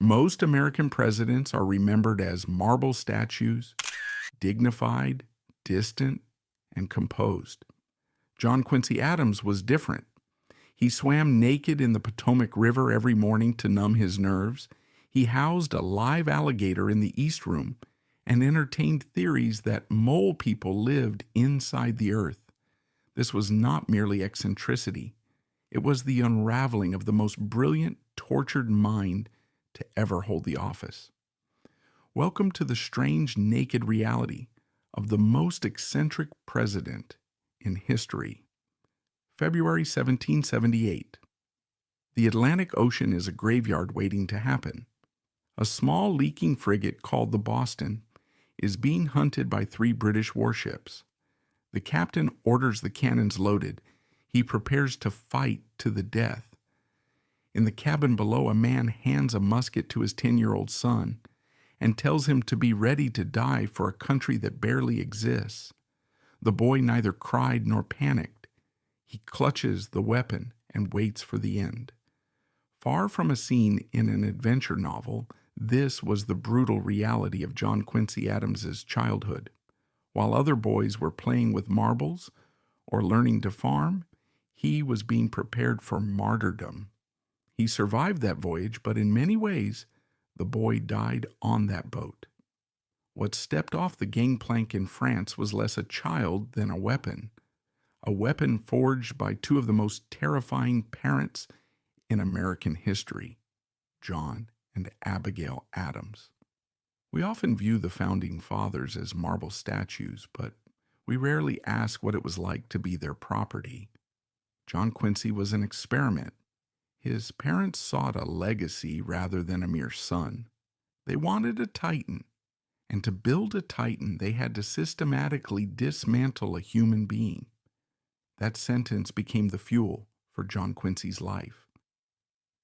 Most American presidents are remembered as marble statues, dignified, distant, and composed. John Quincy Adams was different. He swam naked in the Potomac River every morning to numb his nerves. He housed a live alligator in the East Room and entertained theories that mole people lived inside the earth. This was not merely eccentricity. It was the unraveling of the most brilliant, tortured mind to ever hold the office. Welcome to the strange, naked reality of the most eccentric president in history. February 1778. The Atlantic Ocean is a graveyard waiting to happen. A small leaking frigate called the Boston is being hunted by 3 British warships. The captain orders the cannons loaded. He prepares to fight to the death. In the cabin below, a man hands a musket to his 10-year-old son and tells him to be ready to die for a country that barely exists. The boy neither cried nor panicked. He clutches the weapon and waits for the end. Far from a scene in an adventure novel, this was the brutal reality of John Quincy Adams's childhood. While other boys were playing with marbles or learning to farm, he was being prepared for martyrdom. He survived that voyage, but in many ways, the boy died on that boat. What stepped off the gangplank in France was less a child than a weapon forged by 2 of the most terrifying parents in American history, John and Abigail Adams. We often view the founding fathers as marble statues, but we rarely ask what it was like to be their property. John Quincy was an experiment. His parents sought a legacy rather than a mere son. They wanted a titan, and to build a titan, they had to systematically dismantle a human being. That sentence became the fuel for John Quincy's life.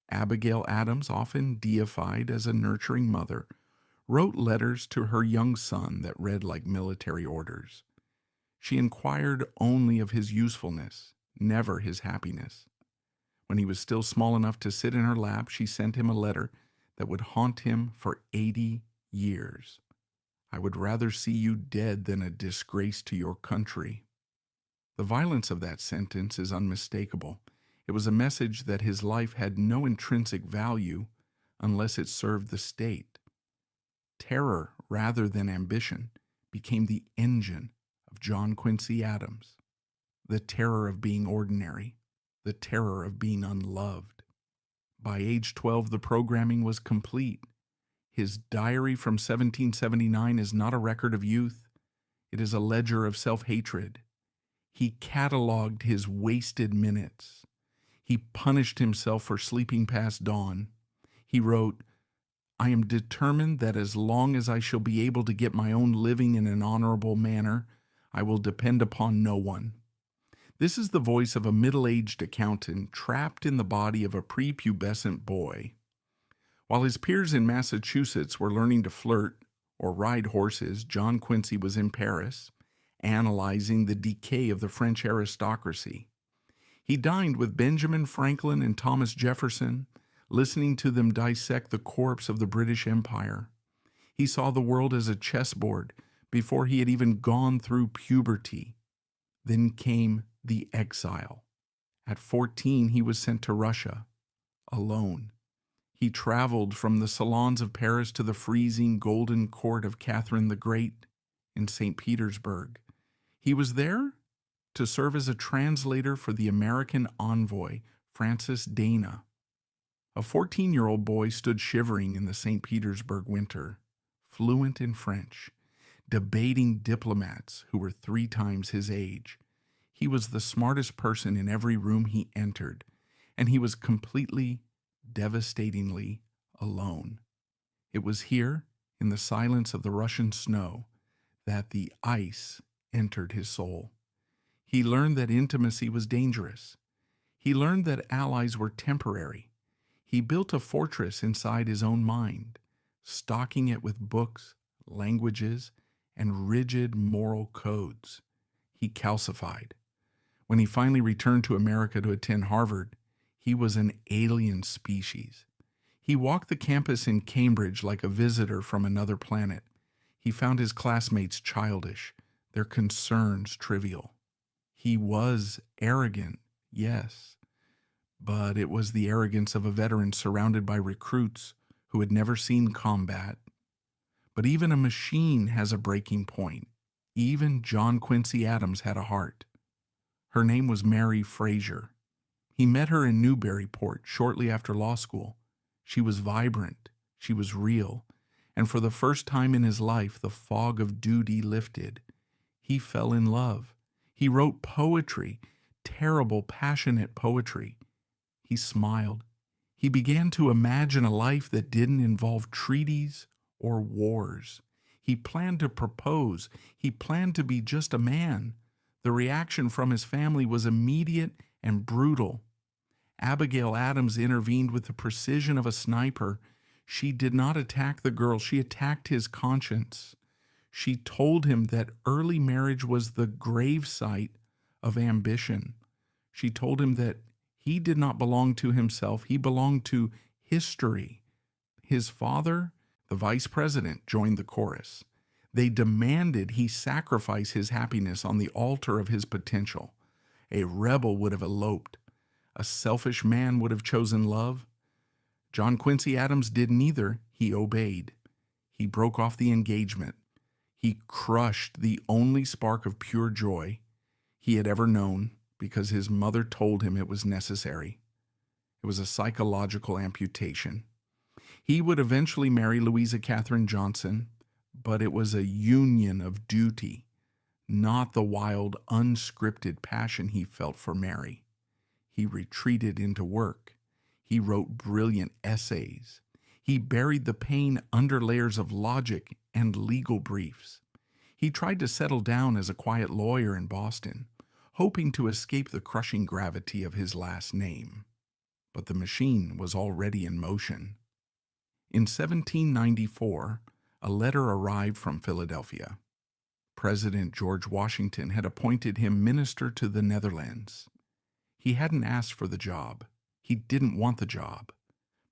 Abigail Adams, often deified as a nurturing mother, wrote letters to her young son that read like military orders. She inquired only of his usefulness, never his happiness. When he was still small enough to sit in her lap, she sent him a letter that would haunt him for 80 years. I would rather see you dead than a disgrace to your country. The violence of that sentence is unmistakable. It was a message that his life had no intrinsic value unless it served the state. Terror, rather than ambition, became the engine of John Quincy Adams. The terror of being ordinary, the terror of being unloved. By age 12, the programming was complete. His diary from 1779 is not a record of youth. It is a ledger of self-hatred. He cataloged his wasted minutes. He punished himself for sleeping past dawn. He wrote, I am determined that as long as I shall be able to get my own living in an honorable manner, I will depend upon no one. This is the voice of a middle-aged accountant trapped in the body of a prepubescent boy. While his peers in Massachusetts were learning to flirt or ride horses, John Quincy was in Paris, analyzing the decay of the French aristocracy. He dined with Benjamin Franklin and Thomas Jefferson, listening to them dissect the corpse of the British Empire. He saw the world as a chessboard before he had even gone through puberty. Then came the exile. At 14, he was sent to Russia, alone. He traveled from the salons of Paris to the freezing golden court of Catherine the Great in St. Petersburg. He was there to serve as a translator for the American envoy, Francis Dana. A 14-year-old boy stood shivering in the St. Petersburg winter, fluent in French, debating diplomats who were 3 times his age. He was the smartest person in every room he entered, and he was completely, devastatingly alone. It was here, in the silence of the Russian snow, that the ice entered his soul. He learned that intimacy was dangerous. He learned that allies were temporary. He built a fortress inside his own mind, stocking it with books, languages, and rigid moral codes. He calcified. When he finally returned to America to attend Harvard, he was an alien species. He walked the campus in Cambridge like a visitor from another planet. He found his classmates childish, their concerns trivial. He was arrogant, yes, but it was the arrogance of a veteran surrounded by recruits who had never seen combat. But even a machine has a breaking point. Even John Quincy Adams had a heart. Her name was Mary Fraser. He met her in Newburyport shortly after law school. She was vibrant, she was real, and for the first time in his life, the fog of duty lifted. He fell in love. He wrote poetry, terrible, passionate poetry. He smiled. He began to imagine a life that didn't involve treaties or wars. He planned to propose. He planned to be just a man. The reaction from his family was immediate and brutal. Abigail Adams intervened with the precision of a sniper. She did not attack the girl. She attacked his conscience. She told him that early marriage was the gravesite of ambition. She told him that he did not belong to himself. He belonged to history. His father, the vice president, joined the chorus. They demanded he sacrifice his happiness on the altar of his potential. A rebel would have eloped. A selfish man would have chosen love. John Quincy Adams did neither. He obeyed. He broke off the engagement. He crushed the only spark of pure joy he had ever known because his mother told him it was necessary. It was a psychological amputation. He would eventually marry Louisa Catherine Johnson, but it was a union of duty, not the wild, unscripted passion he felt for Mary. He retreated into work. He wrote brilliant essays. He buried the pain under layers of logic and legal briefs. He tried to settle down as a quiet lawyer in Boston, hoping to escape the crushing gravity of his last name. But the machine was already in motion. In 1794, a letter arrived from Philadelphia. President George Washington had appointed him minister to the Netherlands. He hadn't asked for the job. He didn't want the job.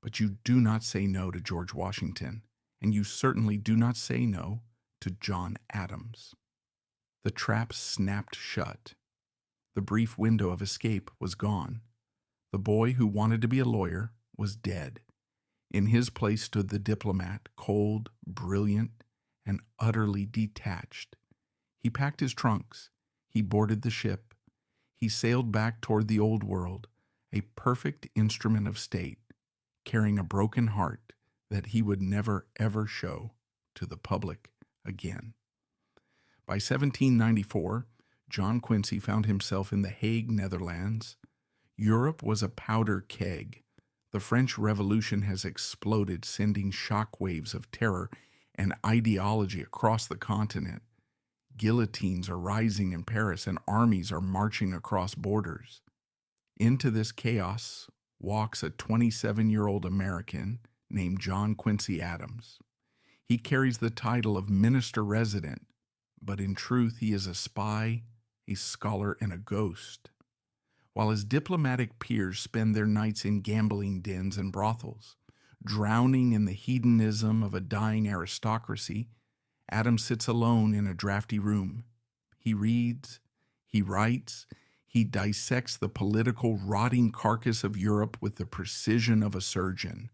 But you do not say no to George Washington, and you certainly do not say no to John Adams. The trap snapped shut. The brief window of escape was gone. The boy who wanted to be a lawyer was dead. In his place stood the diplomat, cold, brilliant, and utterly detached. He packed his trunks. He boarded the ship. He sailed back toward the old world, a perfect instrument of state, carrying a broken heart that he would never, ever show to the public again. By 1794, John Quincy found himself in The Hague, Netherlands. Europe was a powder keg. The French Revolution has exploded, sending shock waves of terror and ideology across the continent. Guillotines are rising in Paris and armies are marching across borders. Into this chaos walks a 27-year-old American named John Quincy Adams. He carries the title of minister resident, but in truth he is a spy, a scholar, and a ghost. While his diplomatic peers spend their nights in gambling dens and brothels, drowning in the hedonism of a dying aristocracy, Adams sits alone in a drafty room. He reads, he writes, he dissects the political rotting carcass of Europe with the precision of a surgeon.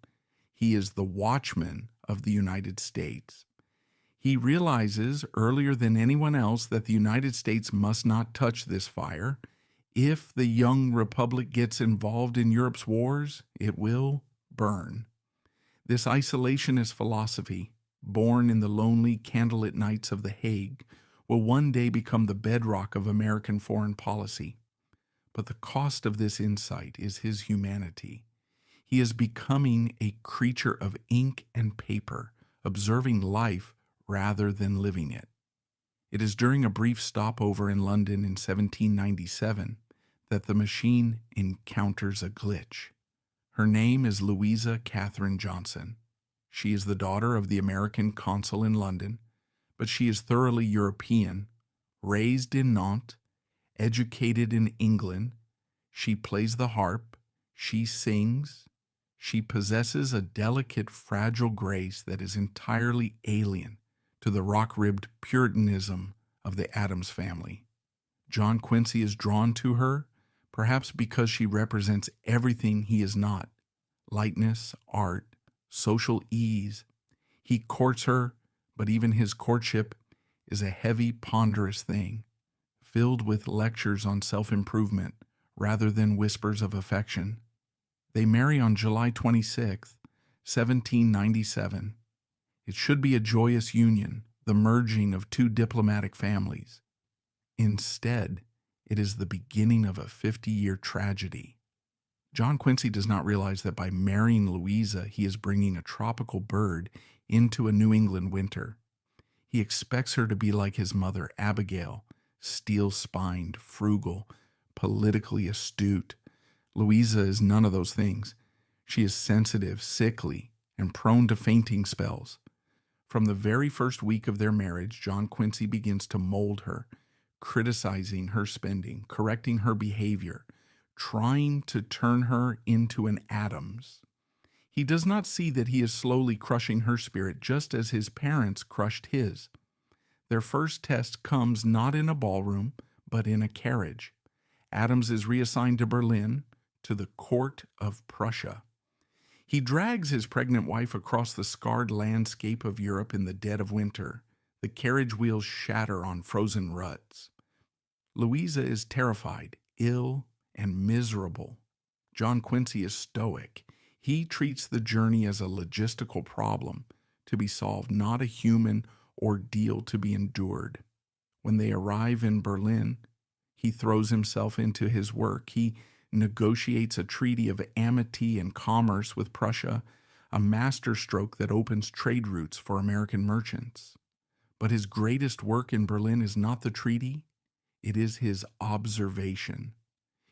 He is the watchman of the United States. He realizes earlier than anyone else that the United States must not touch this fire. If the young republic gets involved in Europe's wars, it will burn. This isolationist philosophy, born in the lonely candlelit nights of The Hague, will one day become the bedrock of American foreign policy. But the cost of this insight is his humanity. He is becoming a creature of ink and paper, observing life rather than living it. It is during a brief stopover in London in 1797 that the machine encounters a glitch. Her name is Louisa Catherine Johnson. She is the daughter of the American consul in London, but she is thoroughly European, raised in Nantes, educated in England. She plays the harp, she sings, She possesses a delicate, fragile grace that is entirely alien to the rock-ribbed Puritanism of the Adams family. John Quincy is drawn to her, perhaps because she represents everything he is not: lightness, art, social ease. He courts her, but even his courtship is a heavy, ponderous thing, filled with lectures on self-improvement rather than whispers of affection. They marry on July 26, 1797. It should be a joyous union, the merging of two diplomatic families. Instead, it is the beginning of a 50-year tragedy. John Quincy does not realize that by marrying Louisa, he is bringing a tropical bird into a New England winter. He expects her to be like his mother, Abigail, steel-spined, frugal, politically astute. Louisa is none of those things. She is sensitive, sickly, and prone to fainting spells. From the very first week of their marriage, John Quincy begins to mold her, criticizing her spending, correcting her behavior, trying to turn her into an Adams. He does not see that he is slowly crushing her spirit just as his parents crushed his. Their first test comes not in a ballroom, but in a carriage. Adams is reassigned to Berlin, to the court of Prussia. He drags his pregnant wife across the scarred landscape of Europe in the dead of winter. The carriage wheels shatter on frozen ruts. Louisa is terrified, ill, and miserable. John Quincy is stoic. He treats the journey as a logistical problem to be solved, not a human ordeal to be endured. When they arrive in Berlin, he throws himself into his work. He negotiates a treaty of amity and commerce with Prussia, a masterstroke that opens trade routes for American merchants. But his greatest work in Berlin is not the treaty, it is his observation.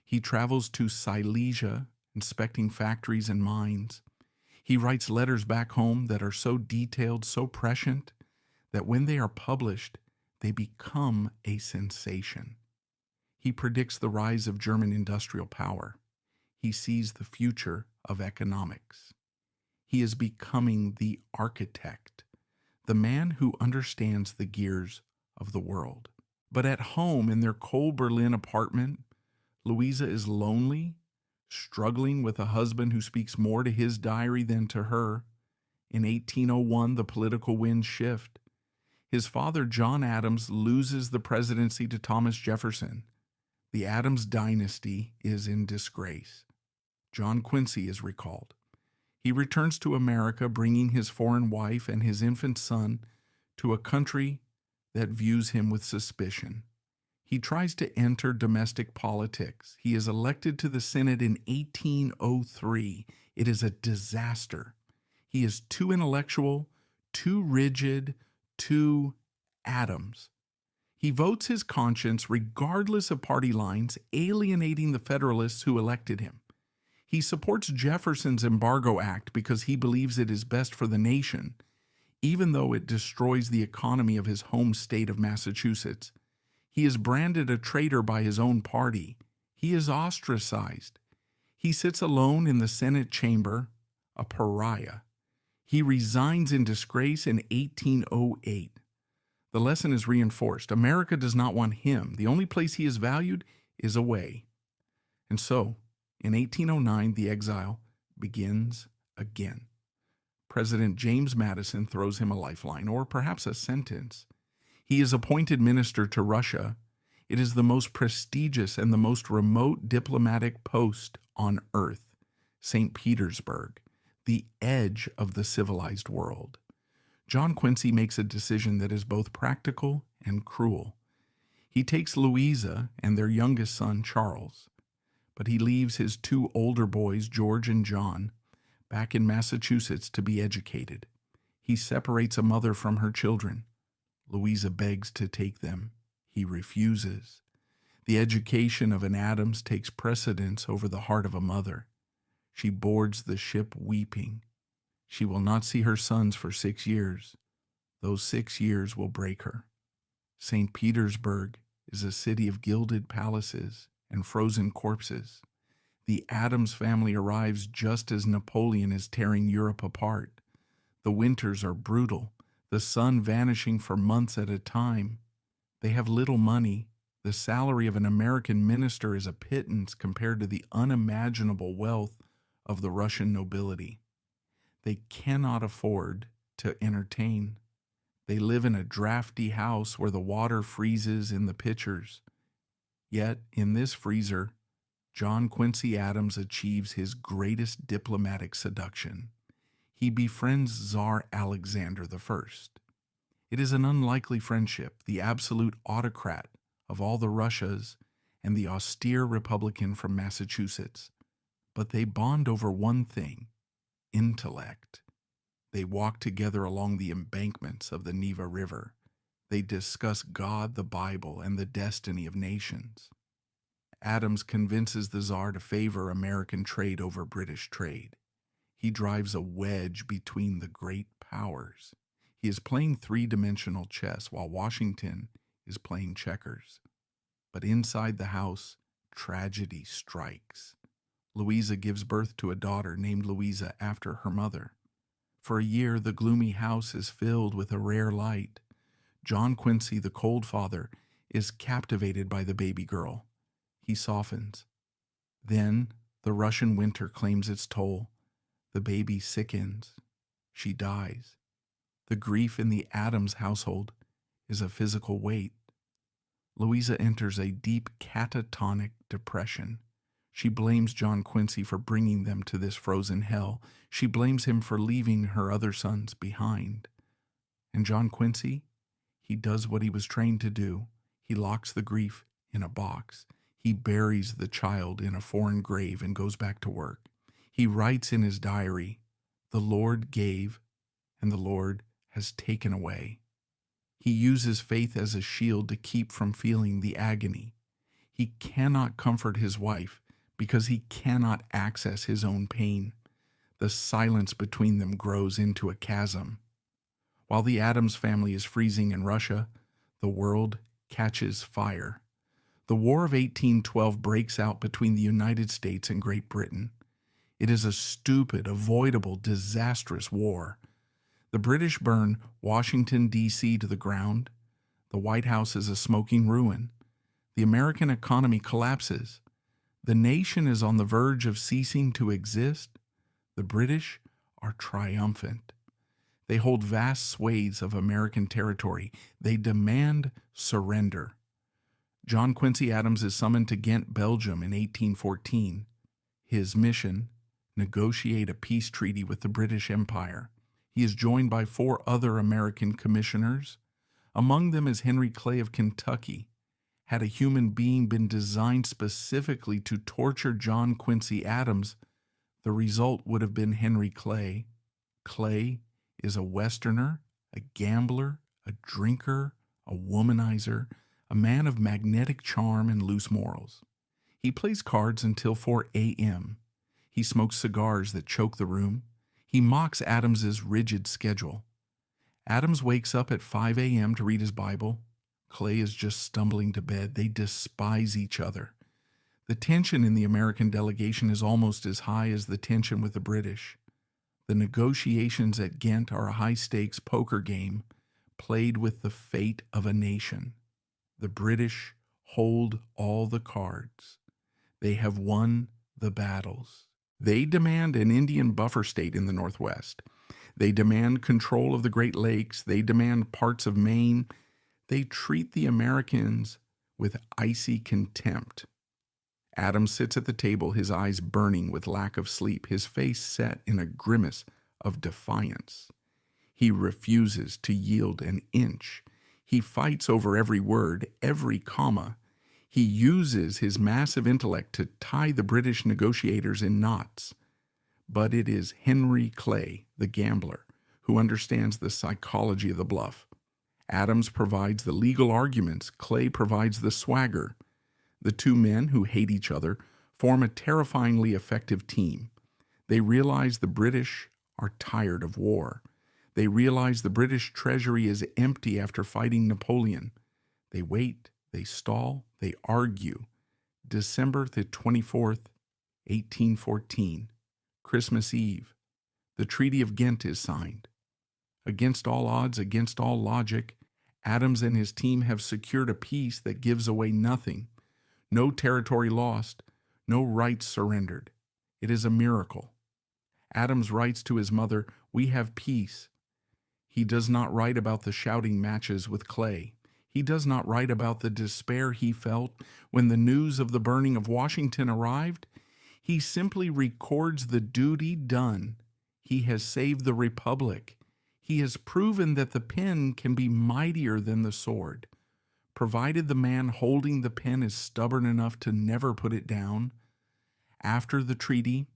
He travels to Silesia, inspecting factories and mines. He writes letters back home that are so detailed, so prescient, that when they are published, they become a sensation. He predicts the rise of German industrial power. He sees the future of economics. He is becoming the architect, the man who understands the gears of the world. But at home in their cold Berlin apartment, Louisa is lonely, struggling with a husband who speaks more to his diary than to her. In 1801, the political winds shift. His father, John Adams, loses the presidency to Thomas Jefferson. The Adams dynasty is in disgrace. John Quincy is recalled. He returns to America, bringing his foreign wife and his infant son to a country that views him with suspicion. He tries to enter domestic politics. He is elected to the Senate in 1803. It is a disaster. He is too intellectual, too rigid, too Adams. He votes his conscience regardless of party lines, alienating the Federalists who elected him. He supports Jefferson's Embargo Act because he believes it is best for the nation, even though it destroys the economy of his home state of Massachusetts. He is branded a traitor by his own party. He is ostracized. He sits alone in the Senate chamber, a pariah. He resigns in disgrace in 1808. The lesson is reinforced. America does not want him. The only place he is valued is away. And so, in 1809, the exile begins again. President James Madison throws him a lifeline, or perhaps a sentence. He is appointed minister to Russia. It is the most prestigious and the most remote diplomatic post on earth, St. Petersburg, the edge of the civilized world. John Quincy makes a decision that is both practical and cruel. He takes Louisa and their youngest son, Charles, but he leaves his two older boys, George and John, back in Massachusetts to be educated. He separates a mother from her children. Louisa begs to take them. He refuses. The education of an Adams takes precedence over the heart of a mother. She boards the ship weeping. She will not see her sons for 6 years. Those 6 years will break her. St. Petersburg is a city of gilded palaces and frozen corpses. The Adams family arrives just as Napoleon is tearing Europe apart. The winters are brutal, the sun vanishing for months at a time. They have little money. The salary of an American minister is a pittance compared to the unimaginable wealth of the Russian nobility. They cannot afford to entertain. They live in a drafty house where the water freezes in the pitchers. Yet, in this freezer, John Quincy Adams achieves his greatest diplomatic seduction. He befriends Tsar Alexander I. It is an unlikely friendship, the absolute autocrat of all the Russias and the austere Republican from Massachusetts. But they bond over one thing: intellect. They walk together along the embankments of the Neva River. They discuss God, the Bible, and the destiny of nations. Adams convinces the Tsar to favor American trade over British trade. He drives a wedge between the great powers. He is playing three-dimensional chess while Washington is playing checkers. But inside the house, tragedy strikes. Louisa gives birth to a daughter named Louisa after her mother. For a year, the gloomy house is filled with a rare light. John Quincy, the cold father, is captivated by the baby girl. He softens. Then the Russian winter claims its toll. The baby sickens. She dies. The grief in the Adams household is a physical weight. Louisa enters a deep catatonic depression. She blames John Quincy for bringing them to this frozen hell. She blames him for leaving her other sons behind. And John Quincy, he does what he was trained to do. He locks the grief in a box. He buries the child in a foreign grave and goes back to work. He writes in his diary, "The Lord gave, and the Lord has taken away." He uses faith as a shield to keep from feeling the agony. He cannot comfort his wife because he cannot access his own pain. The silence between them grows into a chasm. While the Adams family is freezing in Russia, the world catches fire. The War of 1812 breaks out between the United States and Great Britain. It is a stupid, avoidable, disastrous war. The British burn Washington, D.C. to the ground. The White House is a smoking ruin. The American economy collapses. The nation is on the verge of ceasing to exist. The British are triumphant. They hold vast swathes of American territory. They demand surrender. John Quincy Adams is summoned to Ghent, Belgium in 1814. His mission: negotiate a peace treaty with the British Empire. He is joined by 4 other American commissioners. Among them is Henry Clay of Kentucky. Had a human being been designed specifically to torture John Quincy Adams, the result would have been Henry Clay. Clay is a Westerner, a gambler, a drinker, a womanizer, a man of magnetic charm and loose morals. He plays cards until 4 a.m. He smokes cigars that choke the room. He mocks Adams's rigid schedule. Adams wakes up at 5 a.m. to read his Bible. Clay is just stumbling to bed. They despise each other. The tension in the American delegation is almost as high as the tension with the British. The negotiations at Ghent are a high-stakes poker game played with the fate of a nation. The British hold all the cards. They have won the battles. They demand an Indian buffer state in the Northwest. They demand control of the Great Lakes. They demand parts of Maine. They treat the Americans with icy contempt. Adams sits at the table, his eyes burning with lack of sleep, his face set in a grimace of defiance. He refuses to yield an inch. He fights over every word, every comma. He uses his massive intellect to tie the British negotiators in knots. But it is Henry Clay, the gambler, who understands the psychology of the bluff. Adams provides the legal arguments. Clay provides the swagger. The two men, who hate each other, form a terrifyingly effective team. They realize the British are tired of war. They realize the British treasury is empty after fighting Napoleon. They wait, they stall, they argue. December the 24th, 1814, Christmas Eve, the Treaty of Ghent is signed. Against all odds, against all logic, Adams and his team have secured a peace that gives away nothing. No territory lost, no rights surrendered. It is a miracle. Adams writes to his mother, "We have peace." He does not write about the shouting matches with Clay. He does not write about the despair he felt when the news of the burning of Washington arrived. He simply records the duty done. He has saved the Republic. He has proven that the pen can be mightier than the sword, provided the man holding the pen is stubborn enough to never put it down. After the treaty,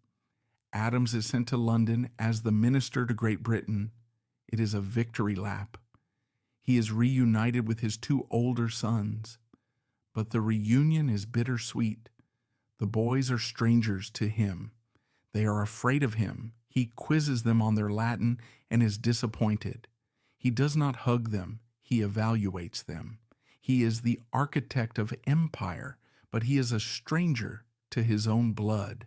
Adams is sent to London as the minister to Great Britain. It is a victory lap. He is reunited with his two older sons, but the reunion is bittersweet. The boys are strangers to him. They are afraid of him. He quizzes them on their Latin and is disappointed. He does not hug them. He evaluates them. He is the architect of empire, but he is a stranger to his own blood.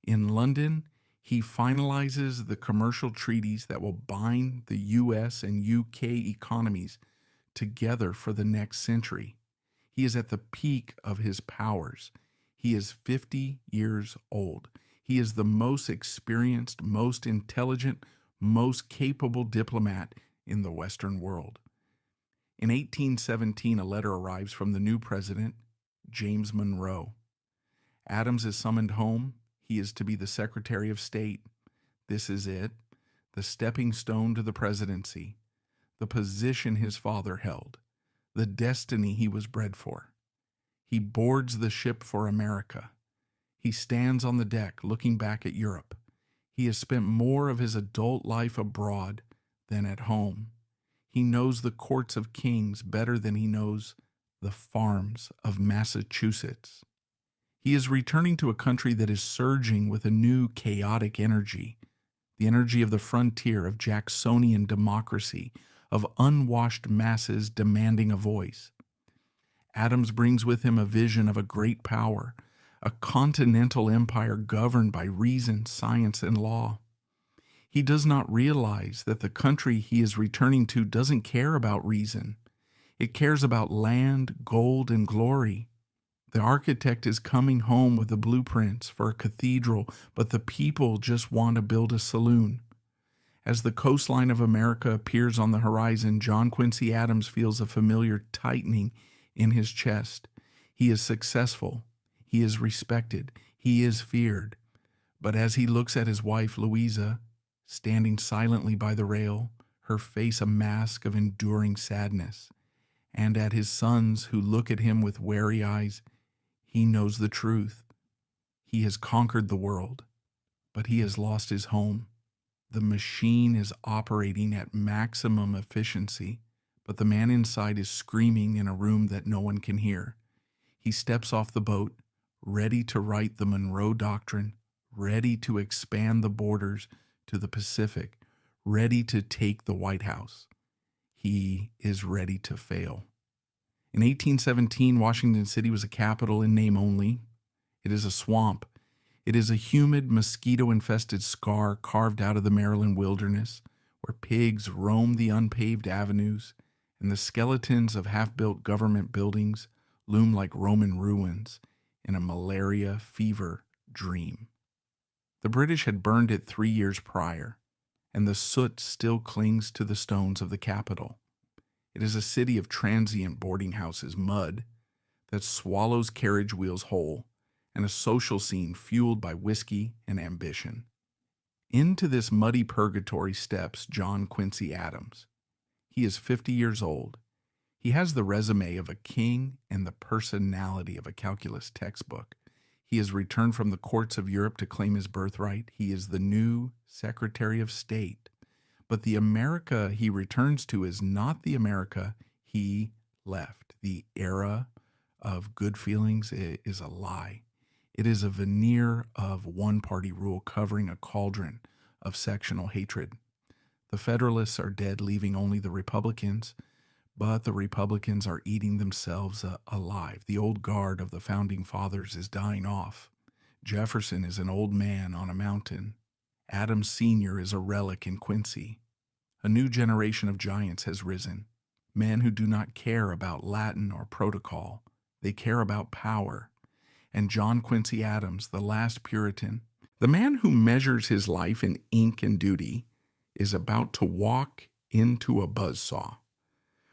In London, he finalizes the commercial treaties that will bind the U.S. and U.K. economies together for the next century. He is at the peak of his powers. He is 50 years old. He is the most experienced, most intelligent, most capable diplomat in the Western world. In 1817, a letter arrives from the new president, James Monroe. Adams is summoned home. He is to be the Secretary of State. This is it, the stepping stone to the presidency, the position his father held, the destiny he was bred for. He boards the ship for America. He stands on the deck looking back at Europe. He has spent more of his adult life abroad than at home. He knows the courts of kings better than he knows the farms of Massachusetts. He is returning to a country that is surging with a new chaotic energy, the energy of the frontier, of Jacksonian democracy, of unwashed masses demanding a voice. Adams brings with him a vision of a great power, a continental empire governed by reason, science, and law. He does not realize that the country he is returning to doesn't care about reason. It cares about land, gold, and glory. The architect is coming home with the blueprints for a cathedral, but the people just want to build a saloon. As the coastline of America appears on the horizon, John Quincy Adams feels a familiar tightening in his chest. He is successful. He is respected. He is feared. But as he looks at his wife, Louisa, standing silently by the rail, her face a mask of enduring sadness, and at his sons who look at him with wary eyes, he knows the truth. He has conquered the world, but he has lost his home. The machine is operating at maximum efficiency, but the man inside is screaming in a room that no one can hear. He steps off the boat, ready to write the Monroe Doctrine, ready to expand the borders to the Pacific, ready to take the White House. He is ready to fail. In 1817, Washington City was a capital in name only. It is a swamp. It is a humid, mosquito-infested scar carved out of the Maryland wilderness, where pigs roam the unpaved avenues, and the skeletons of half-built government buildings loom like Roman ruins in a malaria fever dream. The British had burned it 3 years prior, and the soot still clings to the stones of the Capitol. It is a city of transient boarding houses, mud that swallows carriage wheels whole, and a social scene fueled by whiskey and ambition. Into this muddy purgatory steps John Quincy Adams. He is 50 years old. He has the resume of a king and the personality of a calculus textbook. He has returned from the courts of Europe to claim his birthright. He is the new Secretary of State. But the America he returns to is not the America he left. The era of good feelings is a lie. It is a veneer of one-party rule covering a cauldron of sectional hatred. The Federalists are dead, leaving only the Republicans, but the Republicans are eating themselves alive. The old guard of the Founding Fathers is dying off. Jefferson is an old man on a mountain. Adams Sr. is a relic in Quincy. A new generation of giants has risen, men who do not care about Latin or protocol. They care about power. And John Quincy Adams, the last Puritan, the man who measures his life in ink and duty, is about to walk into a buzzsaw.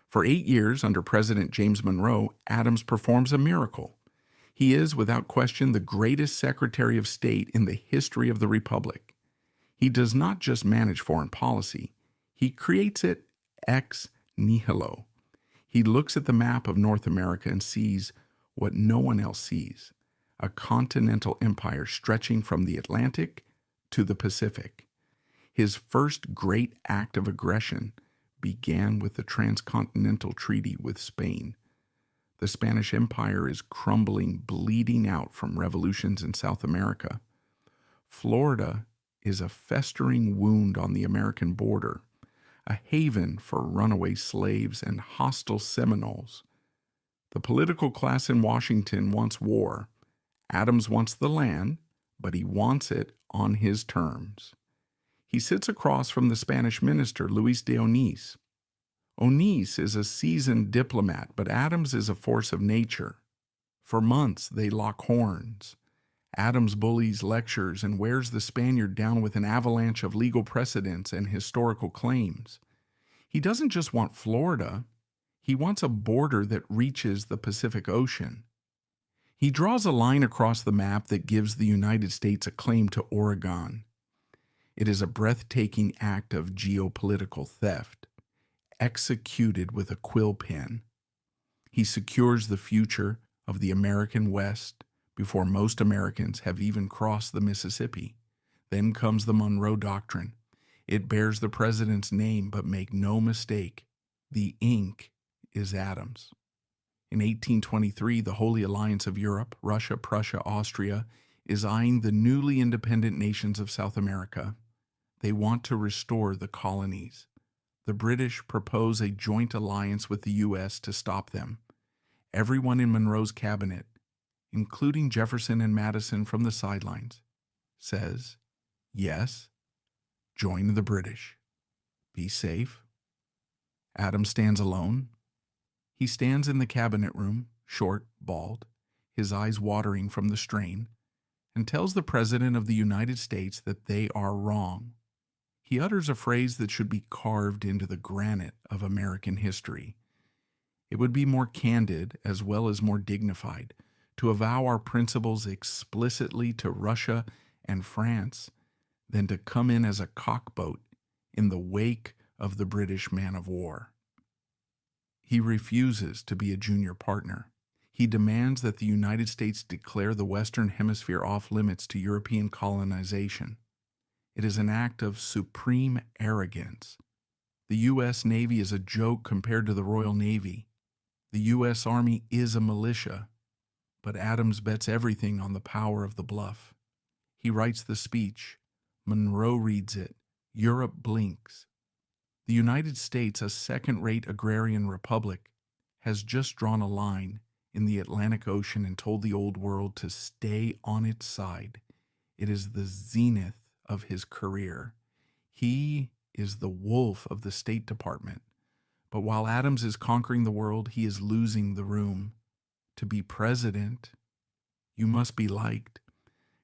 For 8 years under President James Monroe, Adams performs a miracle. He is, without question, the greatest Secretary of State in the history of the Republic. He does not just manage foreign policy, he creates it ex nihilo. He looks at the map of North America and sees what no one else sees: a continental empire stretching from the Atlantic to the Pacific. His first great act of aggression began with the transcontinental treaty with Spain. The Spanish Empire is crumbling, bleeding out from revolutions in South America. Florida is a festering wound on the American border, a haven for runaway slaves and hostile Seminoles. The political class in Washington wants war. Adams wants the land, but he wants it on his terms. He sits across from the Spanish minister, Luis de Onís. Onís is a seasoned diplomat, but Adams is a force of nature. For months, they lock horns. Adams bullies, lectures, and wears the Spaniard down with an avalanche of legal precedents and historical claims. He doesn't just want Florida. He wants a border that reaches the Pacific Ocean. He draws a line across the map that gives the United States a claim to Oregon. It is a breathtaking act of geopolitical theft, executed with a quill pen. He secures the future of the American West before most Americans have even crossed the Mississippi. Then comes the Monroe Doctrine. It bears the president's name, but make no mistake, the ink is Adams. In 1823, the Holy Alliance of Europe, Russia, Prussia, Austria, is eyeing the newly independent nations of South America. They want to restore the colonies. The British propose a joint alliance with the U.S. to stop them. Everyone in Monroe's cabinet, including Jefferson and Madison from the sidelines, says, yes, join the British. Be safe. Adams stands alone. He stands in the cabinet room, short, bald, his eyes watering from the strain, and tells the President of the United States that they are wrong. He utters a phrase that should be carved into the granite of American history. It would be more candid as well as more dignified to avow our principles explicitly to Russia and France than to come in as a cockboat in the wake of the British man of war. He refuses to be a junior partner. He demands that the United States declare the Western Hemisphere off limits to European colonization. It is an act of supreme arrogance. The U.S. Navy is a joke compared to the Royal Navy. The U.S. Army is a militia, but Adams bets everything on the power of the bluff. He writes the speech. Monroe reads it. Europe blinks. The United States, a second-rate agrarian republic, has just drawn a line in the Atlantic Ocean and told the old world to stay on its side. It is the zenith of his career. He is the wolf of the State Department. But while Adams is conquering the world, he is losing the room. To be president, you must be liked.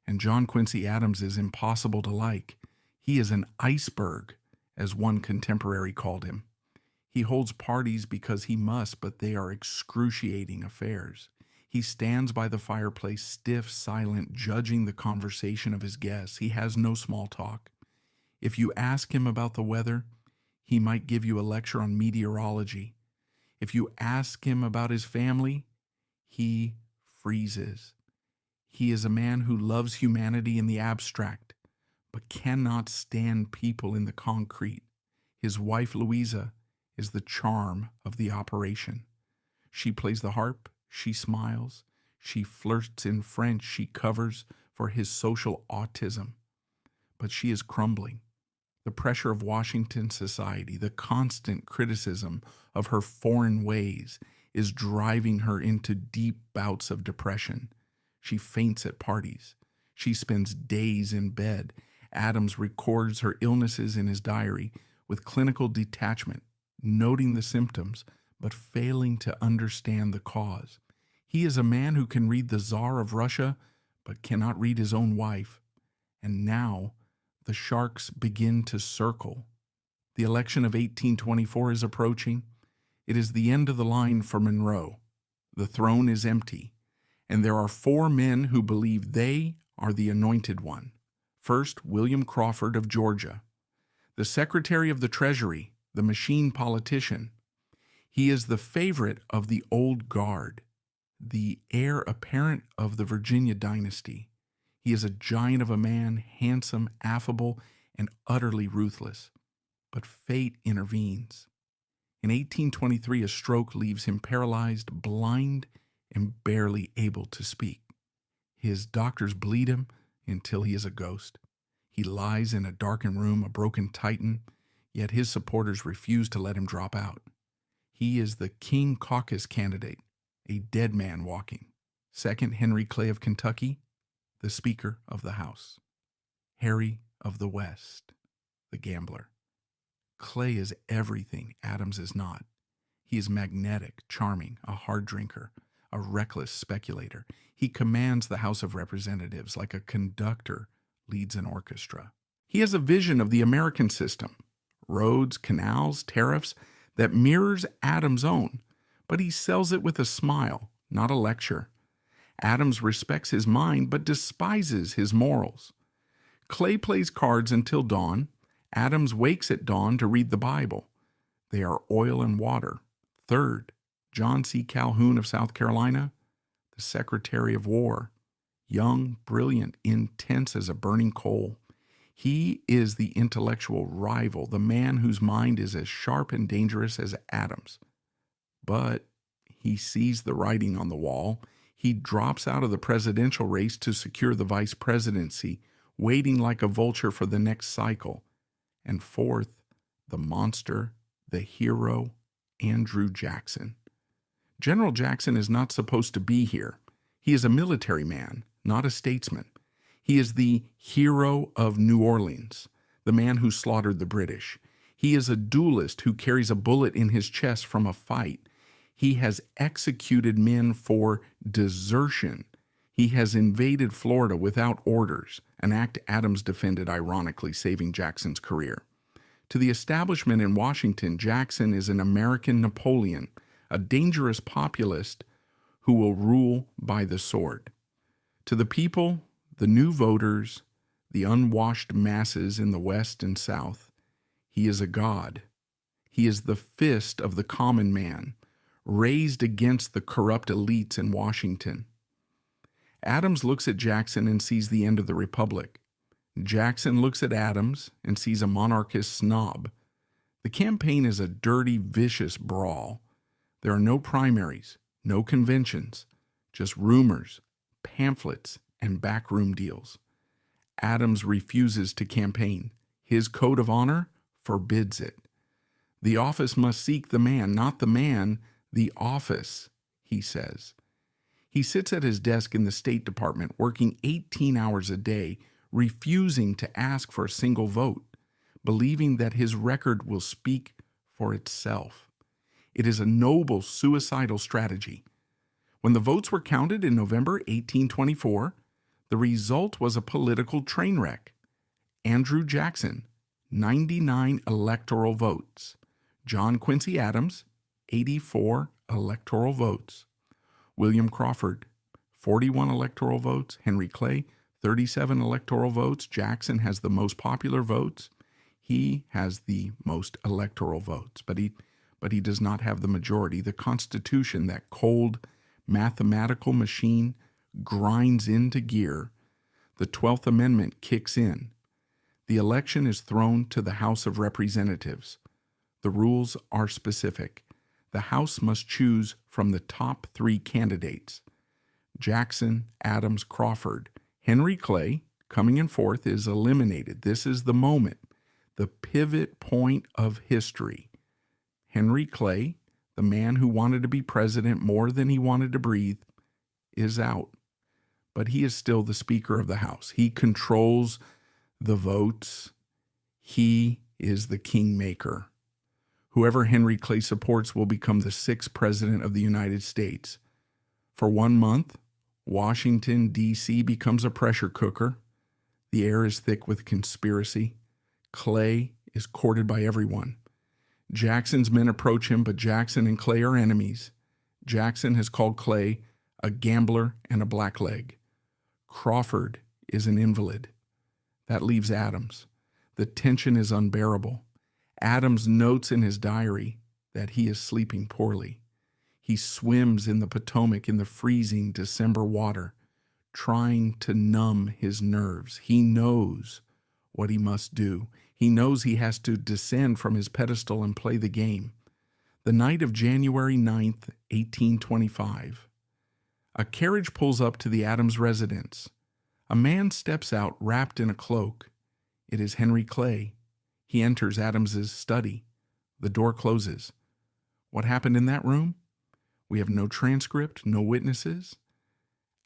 And John Quincy Adams is impossible to like. He is an iceberg, as one contemporary called him. He holds parties because he must, but they are excruciating affairs. He stands by the fireplace, stiff, silent, judging the conversation of his guests. He has no small talk. If you ask him about the weather, he might give you a lecture on meteorology. If you ask him about his family, he freezes. He is a man who loves humanity in the abstract, but cannot stand people in the concrete. His wife, Louisa, is the charm of the operation. She plays the harp, she smiles, she flirts in French, she covers for his social autism. But she is crumbling. The pressure of Washington society, the constant criticism of her foreign ways is driving her into deep bouts of depression. She faints at parties. She spends days in bed. Adams records her illnesses in his diary with clinical detachment, noting the symptoms, but failing to understand the cause. He is a man who can read the Tsar of Russia, but cannot read his own wife. And now the sharks begin to circle. The election of 1824 is approaching. It is the end of the line for Monroe. The throne is empty, and there are 4 men who believe they are the anointed one. First, William Crawford of Georgia, the Secretary of the Treasury, the machine politician. He is the favorite of the old guard, the heir apparent of the Virginia dynasty. He is a giant of a man, handsome, affable, and utterly ruthless. But fate intervenes. In 1823, a stroke leaves him paralyzed, blind, and barely able to speak. His doctors bleed him until he is a ghost. He lies in a darkened room, a broken titan, yet his supporters refuse to let him drop out. He is the King Caucus candidate, a dead man walking. Second, Henry Clay of Kentucky, the Speaker of the House. Harry of the West, the gambler. Clay is everything Adams is not. He is magnetic, charming, a hard drinker, a reckless speculator. He commands the House of Representatives like a conductor leads an orchestra. He has a vision of the American system, roads, canals, tariffs, that mirrors Adams' own, but he sells it with a smile, not a lecture. Adams respects his mind but despises his morals. Clay plays cards until dawn. Adams wakes at dawn to read the Bible. They are oil and water. Third, John C. Calhoun of South Carolina, the Secretary of War. Young, brilliant, intense as a burning coal. He is the intellectual rival, the man whose mind is as sharp and dangerous as Adams. But he sees the writing on the wall. He drops out of the presidential race to secure the vice presidency, waiting like a vulture for the next cycle. And fourth, the monster, the hero, Andrew Jackson. General Jackson is not supposed to be here. He is a military man, not a statesman. He is the hero of New Orleans, the man who slaughtered the British. He is a duelist who carries a bullet in his chest from a fight. He has executed men for desertion. He has invaded Florida without orders, an act Adams defended, ironically, saving Jackson's career. To the establishment in Washington, Jackson is an American Napoleon, a dangerous populist who will rule by the sword. To the people, the new voters, the unwashed masses in the West and South, he is a god. He is the fist of the common man, raised against the corrupt elites in Washington. Adams looks at Jackson and sees the end of the Republic. Jackson looks at Adams and sees a monarchist snob. The campaign is a dirty, vicious brawl. There are no primaries, no conventions, just rumors, pamphlets, and backroom deals. Adams refuses to campaign. His code of honor forbids it. The office must seek the man, not the man, the office, he says. He sits at his desk in the State Department, working 18 hours a day, refusing to ask for a single vote, believing that his record will speak for itself. It is a noble, suicidal strategy. When the votes were counted in November 1824, the result was a political train wreck. Andrew Jackson, 99 electoral votes. John Quincy Adams, 84 electoral votes. William Crawford, 41 electoral votes. Henry Clay, 37 electoral votes. Jackson has the most popular votes. He has the most electoral votes, but he does not have the majority. The Constitution, that cold mathematical machine, grinds into gear. The 12th Amendment kicks in. The election is thrown to the House of Representatives. The rules are specific. The House must choose from the top 3 candidates. Jackson, Adams, Crawford. Henry Clay, coming in fourth, is eliminated. This is the moment, the pivot point of history. Henry Clay, the man who wanted to be president more than he wanted to breathe, is out. but he is still the Speaker of the House. He controls the votes. He is the kingmaker. Whoever Henry Clay supports will become the 6th President of the United States. For 1 month, Washington, D.C. becomes a pressure cooker. The air is thick with conspiracy. Clay is courted by everyone. Jackson's men approach him, but Jackson and Clay are enemies. Jackson has called Clay a gambler and a blackleg. Crawford is an invalid. That leaves Adams. The tension is unbearable. Adams notes in his diary that he is sleeping poorly. He swims in the Potomac in the freezing December water, trying to numb his nerves. He knows what he must do. He knows he has to descend from his pedestal and play the game. The night of January 9th, 1825, a carriage pulls up to the Adams residence. A man steps out wrapped in a cloak. It is Henry Clay. He enters Adams's study. The door closes. What happened in that room? We have no transcript, no witnesses.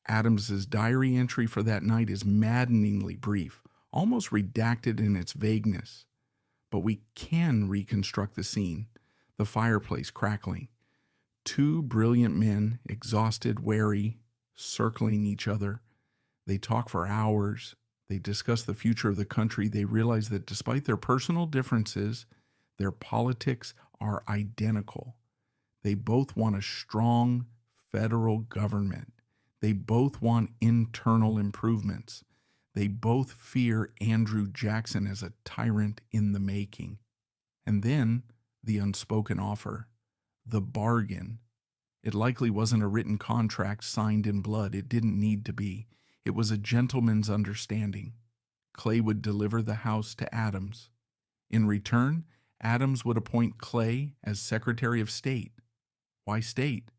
Adams's diary entry for that night is maddeningly brief, almost redacted in its vagueness. But we can reconstruct the scene, the fireplace crackling. 2 brilliant men, exhausted, wary, circling each other. They talk for hours. They discuss the future of the country. They realize that despite their personal differences, their politics are identical. They both want a strong federal government. They both want internal improvements. They both fear Andrew Jackson as a tyrant in the making. And then the unspoken offer, the bargain. It likely wasn't a written contract signed in blood. It didn't need to be. It was a gentleman's understanding. Clay would deliver the house to Adams. In return, Adams would appoint Clay as Secretary of State. Why state?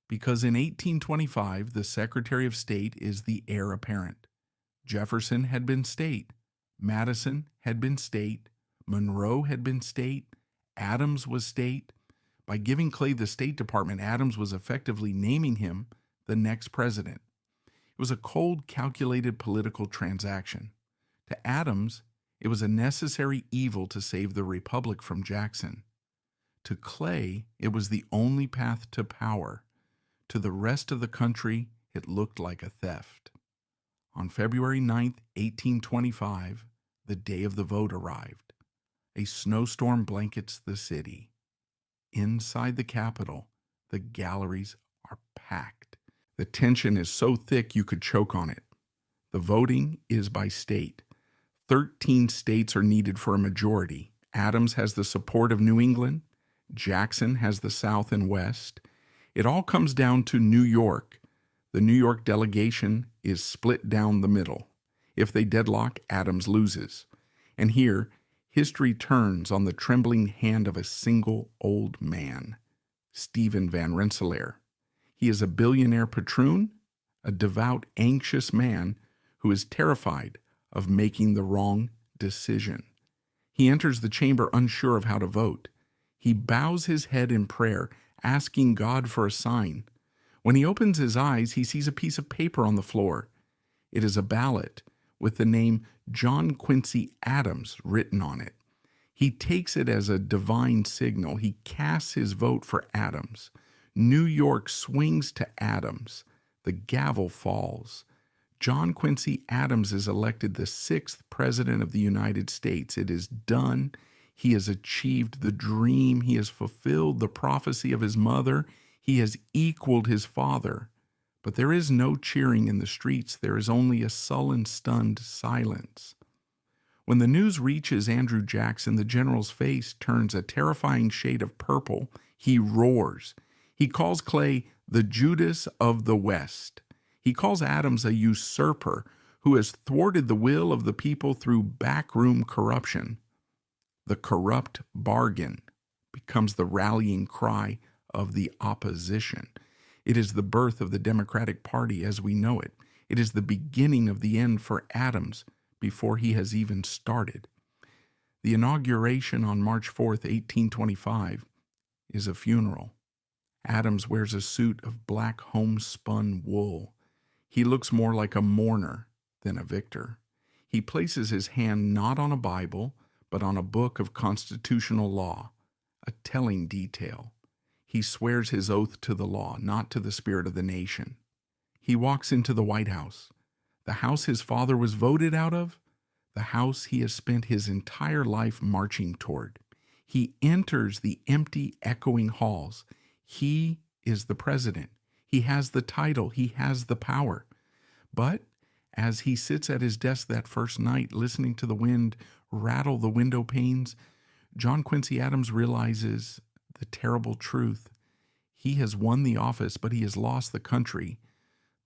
Because in 1825, the Secretary of State is the heir apparent. Jefferson had been state. Madison had been state. Monroe had been state. Adams was state. By giving Clay the State Department, Adams was effectively naming him the next president. It was a cold, calculated political transaction. To Adams, it was a necessary evil to save the Republic from Jackson. To Clay, it was the only path to power. To the rest of the country, it looked like a theft. On February 9th, 1825, the day of the vote arrived. A snowstorm blankets the city. Inside the Capitol, the galleries are packed. The tension is so thick you could choke on it. The voting is by state. 13 states are needed for a majority. Adams has the support of New England. Jackson has the South and West. It all comes down to New York. The New York delegation is split down the middle. If they deadlock, Adams loses. And here, history turns on the trembling hand of a single old man, Stephen Van Rensselaer. He is a billionaire patroon, a devout, anxious man who is terrified of making the wrong decision. He enters the chamber unsure of how to vote. He bows his head in prayer, asking God for a sign. When he opens his eyes, he sees a piece of paper on the floor. It is a ballot with the name John Quincy Adams written on it. He takes it as a divine signal. He casts his vote for Adams. New York swings to Adams. The gavel falls. John Quincy Adams is elected the 6th President of the United States. It is done. He has achieved the dream. He has fulfilled the prophecy of his mother. He has equaled his father. But there is no cheering in the streets. There is only a sullen, stunned silence. When the news reaches Andrew Jackson, the general's face turns a terrifying shade of purple. He roars. He calls Clay the Judas of the West. He calls Adams a usurper who has thwarted the will of the people through backroom corruption. The corrupt bargain becomes the rallying cry of the opposition. It is the birth of the Democratic Party as we know it. It is the beginning of the end for Adams before he has even started. The inauguration on March 4th, 1825, is a funeral. Adams wears a suit of black homespun wool. He looks more like a mourner than a victor. He places his hand not on a Bible, but on a book of constitutional law, a telling detail. He swears his oath to the law, not to the spirit of the nation. He walks into the White House, the house his father was voted out of, the house he has spent his entire life marching toward. He enters the empty, echoing halls. He is the president. He has the title. He has the power. But as he sits at his desk that first night, listening to the wind rattle the window panes, John Quincy Adams realizes the terrible truth. He has won the office, but he has lost the country.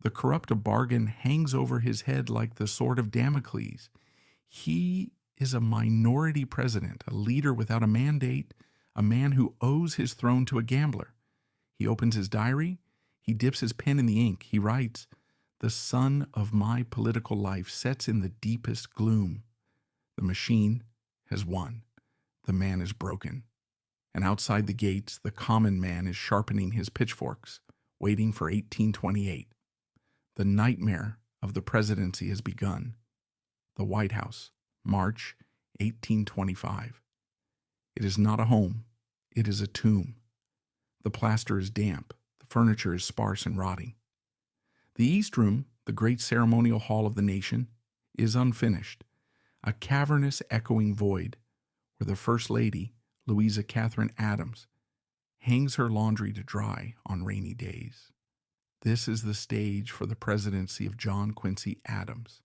The corrupt bargain hangs over his head like the sword of Damocles. He is a minority president, a leader without a mandate, a man who owes his throne to a gambler. He opens his diary. He dips his pen in the ink. He writes, "The sun of my political life sets in the deepest gloom. The machine has won. The man is broken. And outside the gates, the common man is sharpening his pitchforks, waiting for 1828. The nightmare of the presidency has begun. The White House, March 1825. It is not a home. It is a tomb. The plaster is damp. The furniture is sparse and rotting. The East Room, the great ceremonial hall of the nation, is unfinished, a cavernous echoing void where the First Lady, Louisa Catherine Adams, hangs her laundry to dry on rainy days. This is the stage for the presidency of John Quincy Adams.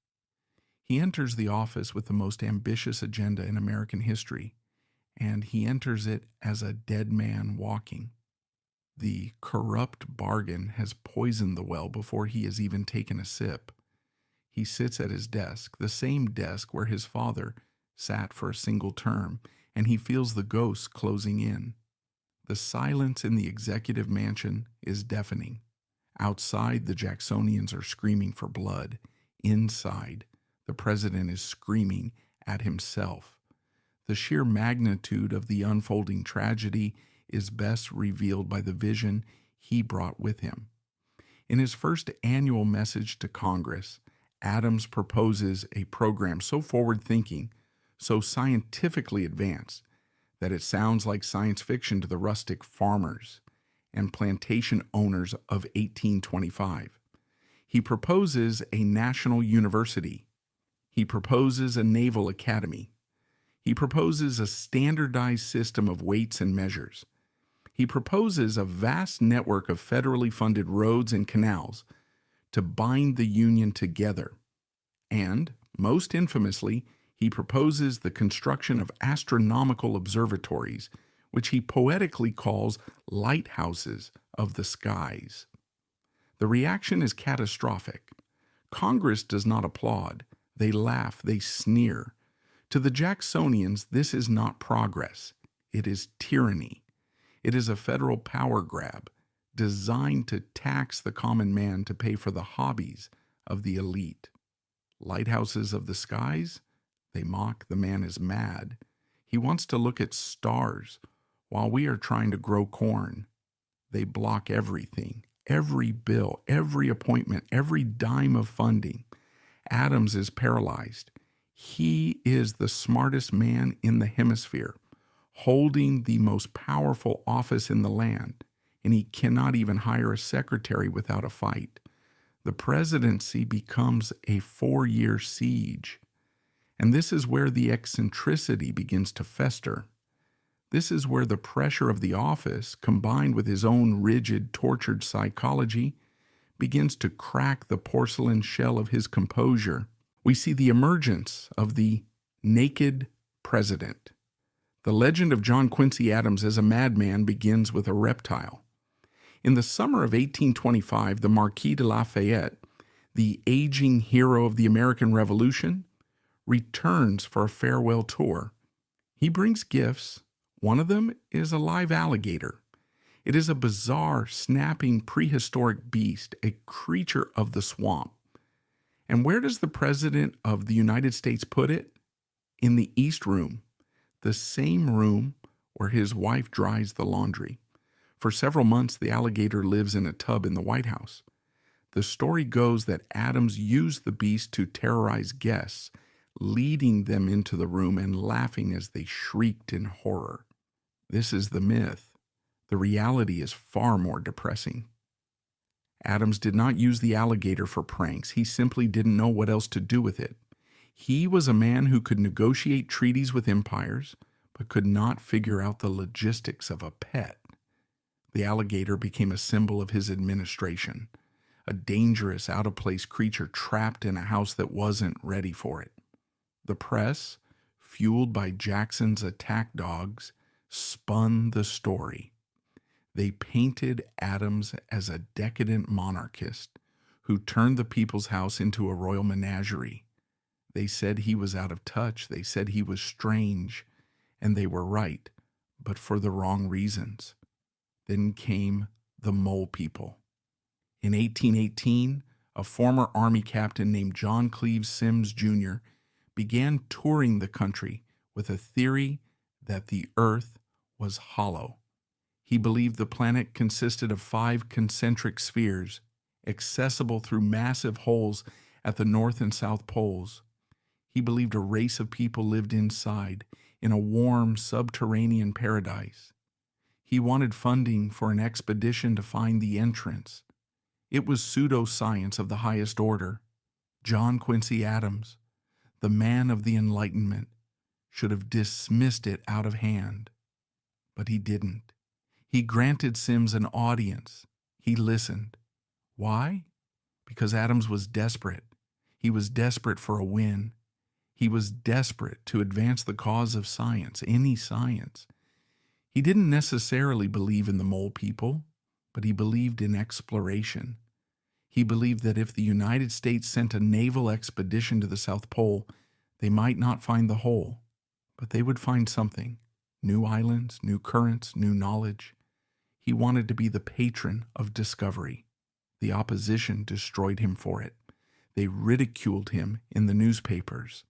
He enters the office with the most ambitious agenda in American history, and he enters it as a dead man walking. The corrupt bargain has poisoned the well before he has even taken a sip. He sits at his desk, the same desk where his father sat for a single term, and he feels the ghosts closing in. The silence in the executive mansion is deafening. Outside, the Jacksonians are screaming for blood. Inside, the president is screaming at himself. The sheer magnitude of the unfolding tragedy is best revealed by the vision he brought with him. In his first annual message to Congress, Adams proposes a program so forward-thinking, so scientifically advanced, that it sounds like science fiction to the rustic farmers and plantation owners of 1825. He proposes a national university. He proposes a naval academy. He proposes a standardized system of weights and measures. He proposes a vast network of federally funded roads and canals to bind the Union together. And, most infamously, he proposes the construction of astronomical observatories, which he poetically calls lighthouses of the skies. The reaction is catastrophic. Congress does not applaud. They laugh, they sneer. To the Jacksonians, this is not progress. It is tyranny. It is a federal power grab designed to tax the common man to pay for the hobbies of the elite. Lighthouses of the skies? They mock the man is mad. He wants to look at stars while we are trying to grow corn. They block everything, every bill, every appointment, every dime of funding. Adams is paralyzed. He is the smartest man in the hemisphere, holding the most powerful office in the land, and he cannot even hire a secretary without a fight. The presidency becomes a 4-year siege. And this is where the eccentricity begins to fester. This is where the pressure of the office, combined with his own rigid, tortured psychology, begins to crack the porcelain shell of his composure. We see the emergence of the naked president. The legend of John Quincy Adams as a madman begins with a reptile. In the summer of 1825, the Marquis de Lafayette, the aging hero of the American Revolution, returns for a farewell tour. He brings gifts. One of them is a live alligator. It is a bizarre, snapping, prehistoric beast, a creature of the swamp. And where does the President of the United States put it? In the East Room, the same room where his wife dries the laundry. For several months, the alligator lives in a tub in the White House. The story goes that Adams used the beast to terrorize guests, leading them into the room and laughing as they shrieked in horror. This is the myth. The reality is far more depressing. Adams did not use the alligator for pranks. He simply didn't know what else to do with it. He was a man who could negotiate treaties with empires, but could not figure out the logistics of a pet. The alligator became a symbol of his administration, a dangerous, out-of-place creature trapped in a house that wasn't ready for it. The press, fueled by Jackson's attack dogs, spun the story. They painted Adams as a decadent monarchist who turned the people's house into a royal menagerie. They said he was out of touch. They said he was strange. And they were right, but for the wrong reasons. Then came the Mole People. In 1818, a former Army captain named John Cleves Sims Jr. began touring the country with a theory that the Earth was hollow. He believed the planet consisted of 5 concentric spheres, accessible through massive holes at the North and South poles. He believed a race of people lived inside, in a warm subterranean paradise. He wanted funding for an expedition to find the entrance. It was pseudoscience of the highest order. John Quincy Adams, the man of the Enlightenment, should have dismissed it out of hand. But he didn't. He granted Sims an audience. He listened. Why? Because Adams was desperate. He was desperate for a win. He was desperate to advance the cause of science, any science. He didn't necessarily believe in the Mole People, but he believed in exploration. He believed that if the United States sent a naval expedition to the South Pole, they might not find the hole, but they would find something. New islands, new currents, new knowledge. He wanted to be the patron of discovery. The opposition destroyed him for it. They ridiculed him in the newspapers.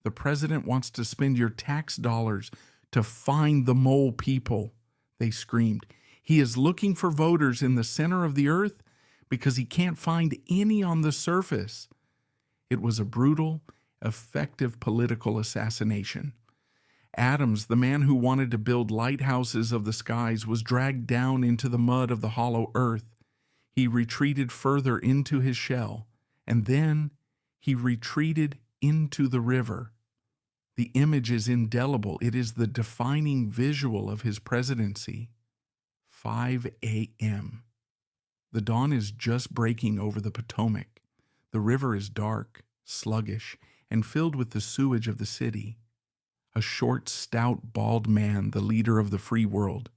The president wants to spend your tax dollars to find the Mole People, they screamed. He is looking for voters in the center of the earth because he can't find any on the surface. It was a brutal, effective political assassination. Adams, the man who wanted to build lighthouses of the skies, was dragged down into the mud of the hollow earth. He retreated further into his shell, and then he retreated into the river. The image is indelible. It is the defining visual of his presidency. 5 a.m. The dawn is just breaking over the Potomac. The river is dark, sluggish, and filled with the sewage of the city. A short, stout, bald man, the leader of the free world,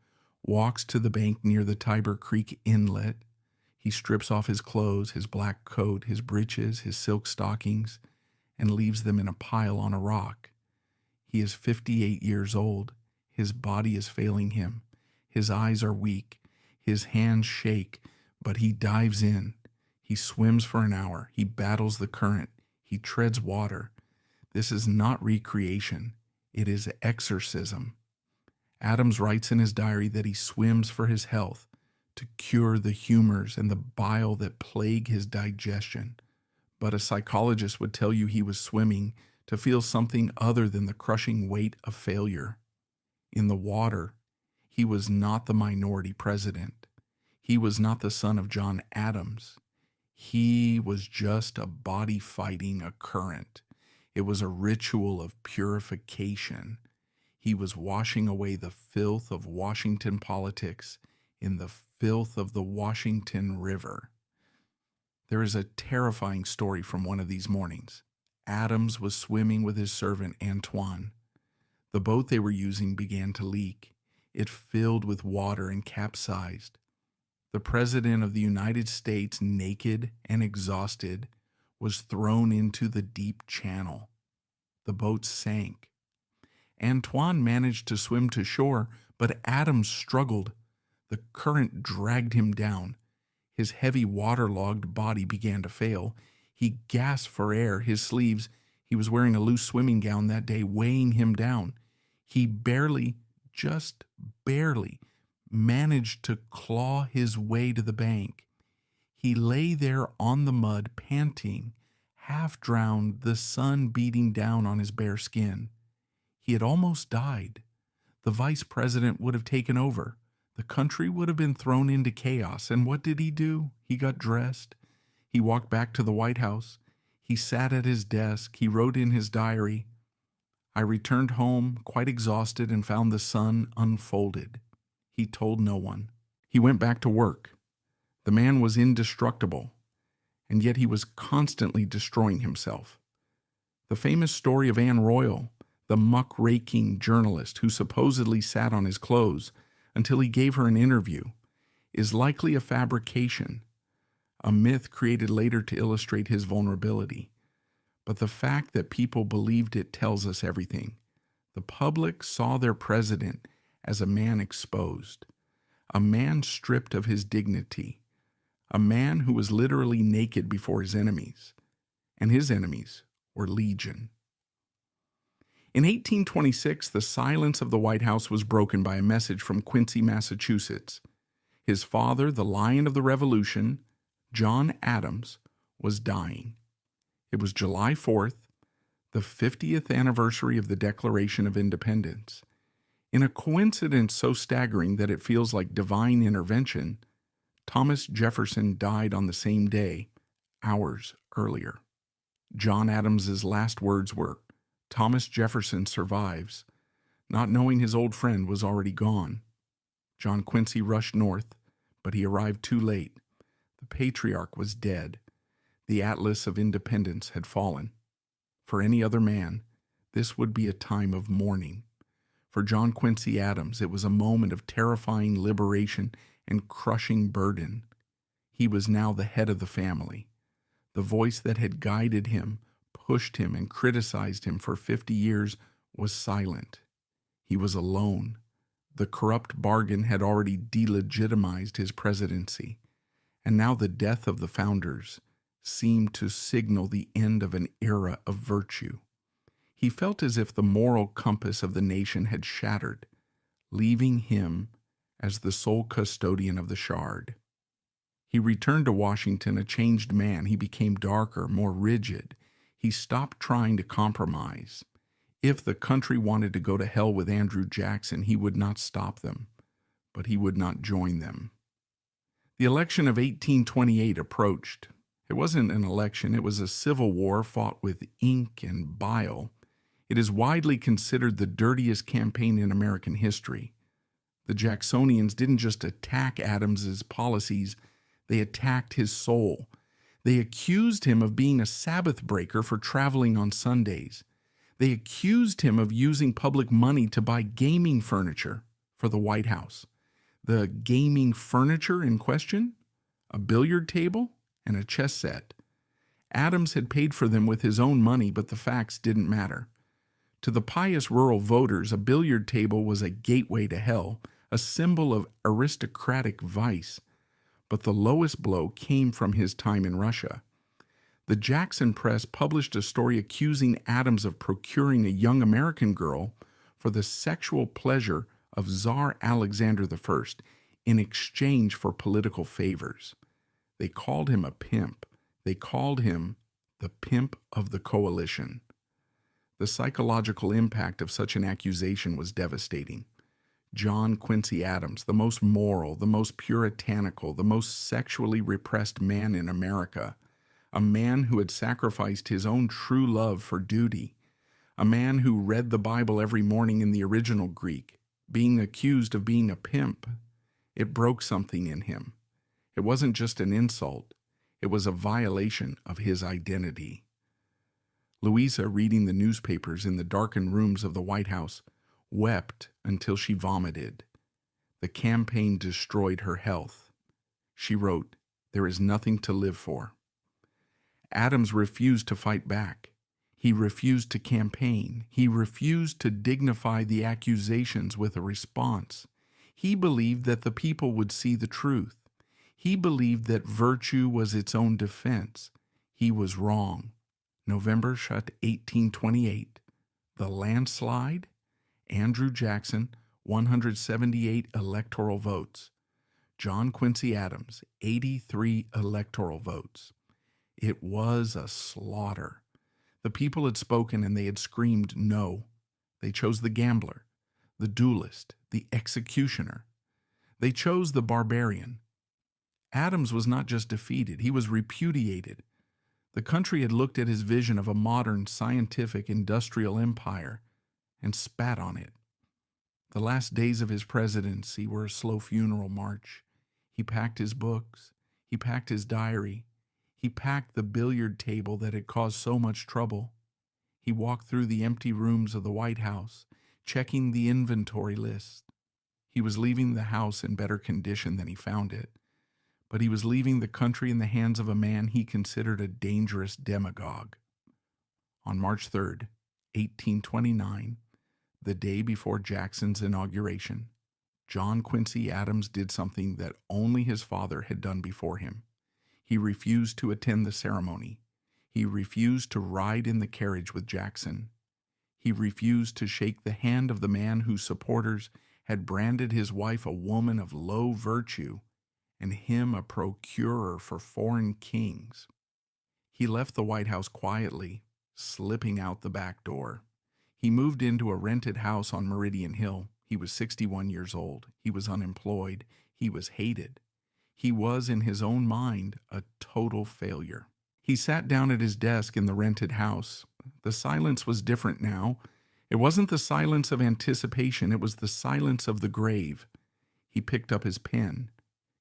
walks to the bank near the Tiber Creek inlet. He strips off his clothes, his black coat, his breeches, his silk stockings, and leaves them in a pile on a rock. He is 58 years old. His body is failing him. His eyes are weak. His hands shake, but he dives in. He swims for an hour. He battles the current. He treads water. This is not recreation. It is exorcism. Adams writes in his diary that he swims for his health, to cure the humors and the bile that plague his digestion. But a psychologist would tell you he was swimming to feel something other than the crushing weight of failure. In the water, he was not the minority president. He was not the son of John Adams. He was just a body fighting a current. It was a ritual of purification. He was washing away the filth of Washington politics in the filth of the Washington River. There is a terrifying story from one of these mornings. Adams was swimming with his servant Antoine. The boat they were using began to leak. It filled with water and capsized. The President of the United States, naked and exhausted, was thrown into the deep channel. The boat sank. Antoine managed to swim to shore, but Adams struggled. The current dragged him down. His heavy, waterlogged body began to fail. He gasped for air. His sleeves, he was wearing a loose swimming gown that day, weighing him down. He barely, just barely, managed to claw his way to the bank. He lay there on the mud, panting, half drowned, the sun beating down on his bare skin. He had almost died. The vice president would have taken over. The country would have been thrown into chaos. And what did he do? He got dressed. He walked back to the White House. He sat at his desk. He wrote in his diary, "I returned home quite exhausted and found the sun unfolded." He told no one. He went back to work. The man was indestructible, and yet he was constantly destroying himself. The famous story of Anne Royal, the muck-raking journalist who supposedly sat on his clothes until he gave her an interview, is likely a fabrication, a myth created later to illustrate his vulnerability. But the fact that people believed it tells us everything. The public saw their president as a man exposed, a man stripped of his dignity, a man who was literally naked before his enemies, and his enemies were legion. In 1826, the silence of the White House was broken by a message from Quincy, Massachusetts. His father, the Lion of the Revolution, John Adams, was dying. It was July 4th, the 50th anniversary of the Declaration of Independence. In a coincidence so staggering that it feels like divine intervention, Thomas Jefferson died on the same day, hours earlier. John Adams's last words were, "Thomas Jefferson survives," not knowing his old friend was already gone. John Quincy rushed north, but he arrived too late. The patriarch was dead. The Atlas of Independence had fallen. For any other man, this would be a time of mourning. For John Quincy Adams, it was a moment of terrifying liberation and crushing burden. He was now the head of the family. The voice that had guided him, pushed him, and criticized him for 50 years was silent. He was alone. The corrupt bargain had already delegitimized his presidency, and now the death of the founders seemed to signal the end of an era of virtue. He felt as if the moral compass of the nation had shattered, leaving him as the sole custodian of the shard. He returned to Washington a changed man. He became darker, more rigid. He stopped trying to compromise. If the country wanted to go to hell with Andrew Jackson, he would not stop them, but he would not join them. The election of 1828 approached. It wasn't an election, it was a civil war fought with ink and bile. It is widely considered the dirtiest campaign in American history. The Jacksonians didn't just attack Adams's policies, they attacked his soul. They accused him of being a Sabbath breaker for traveling on Sundays. They accused him of using public money to buy gaming furniture for the White House. The gaming furniture in question? A billiard table and a chess set. Adams had paid for them with his own money, but the facts didn't matter. To the pious rural voters, a billiard table was a gateway to hell, a symbol of aristocratic vice. But the lowest blow came from his time in Russia. The Jackson Press published a story accusing Adams of procuring a young American girl for the sexual pleasure of Tsar Alexander I in exchange for political favors. They called him a pimp. They called him the pimp of the coalition. The psychological impact of such an accusation was devastating. John Quincy Adams, the most moral, the most puritanical, the most sexually repressed man in America, a man who had sacrificed his own true love for duty, a man who read the Bible every morning in the original Greek, being accused of being a pimp. It broke something in him. It wasn't just an insult. It was a violation of his identity. Louisa, reading the newspapers in the darkened rooms of the White House, wept until she vomited. The campaign destroyed her health. She wrote, "There is nothing to live for." Adams refused to fight back. He refused to campaign. He refused to dignify the accusations with a response. He believed that the people would see the truth. He believed that virtue was its own defense. He was wrong. November shut 1828. The landslide? Andrew Jackson, 178 electoral votes. John Quincy Adams, 83 electoral votes. It was a slaughter. The people had spoken and they had screamed no. They chose the gambler, the duelist, the executioner. They chose the barbarian. Adams was not just defeated, he was repudiated. The country had looked at his vision of a modern, scientific, industrial empire and spat on it. The last days of his presidency were a slow funeral march. He packed his books. He packed his diary. He packed the billiard table that had caused so much trouble. He walked through the empty rooms of the White House, checking the inventory list. He was leaving the house in better condition than he found it, but he was leaving the country in the hands of a man he considered a dangerous demagogue. On March 3rd, 1829, the day before Jackson's inauguration, John Quincy Adams did something that only his father had done before him. He refused to attend the ceremony. He refused to ride in the carriage with Jackson. He refused to shake the hand of the man whose supporters had branded his wife a woman of low virtue and him a procurer for foreign kings. He left the White House quietly, slipping out the back door. He moved into a rented house on Meridian Hill. He was 61 years old. He was unemployed. He was hated. He was, in his own mind, a total failure. He sat down at his desk in the rented house. The silence was different now. It wasn't the silence of anticipation. It was the silence of the grave. He picked up his pen.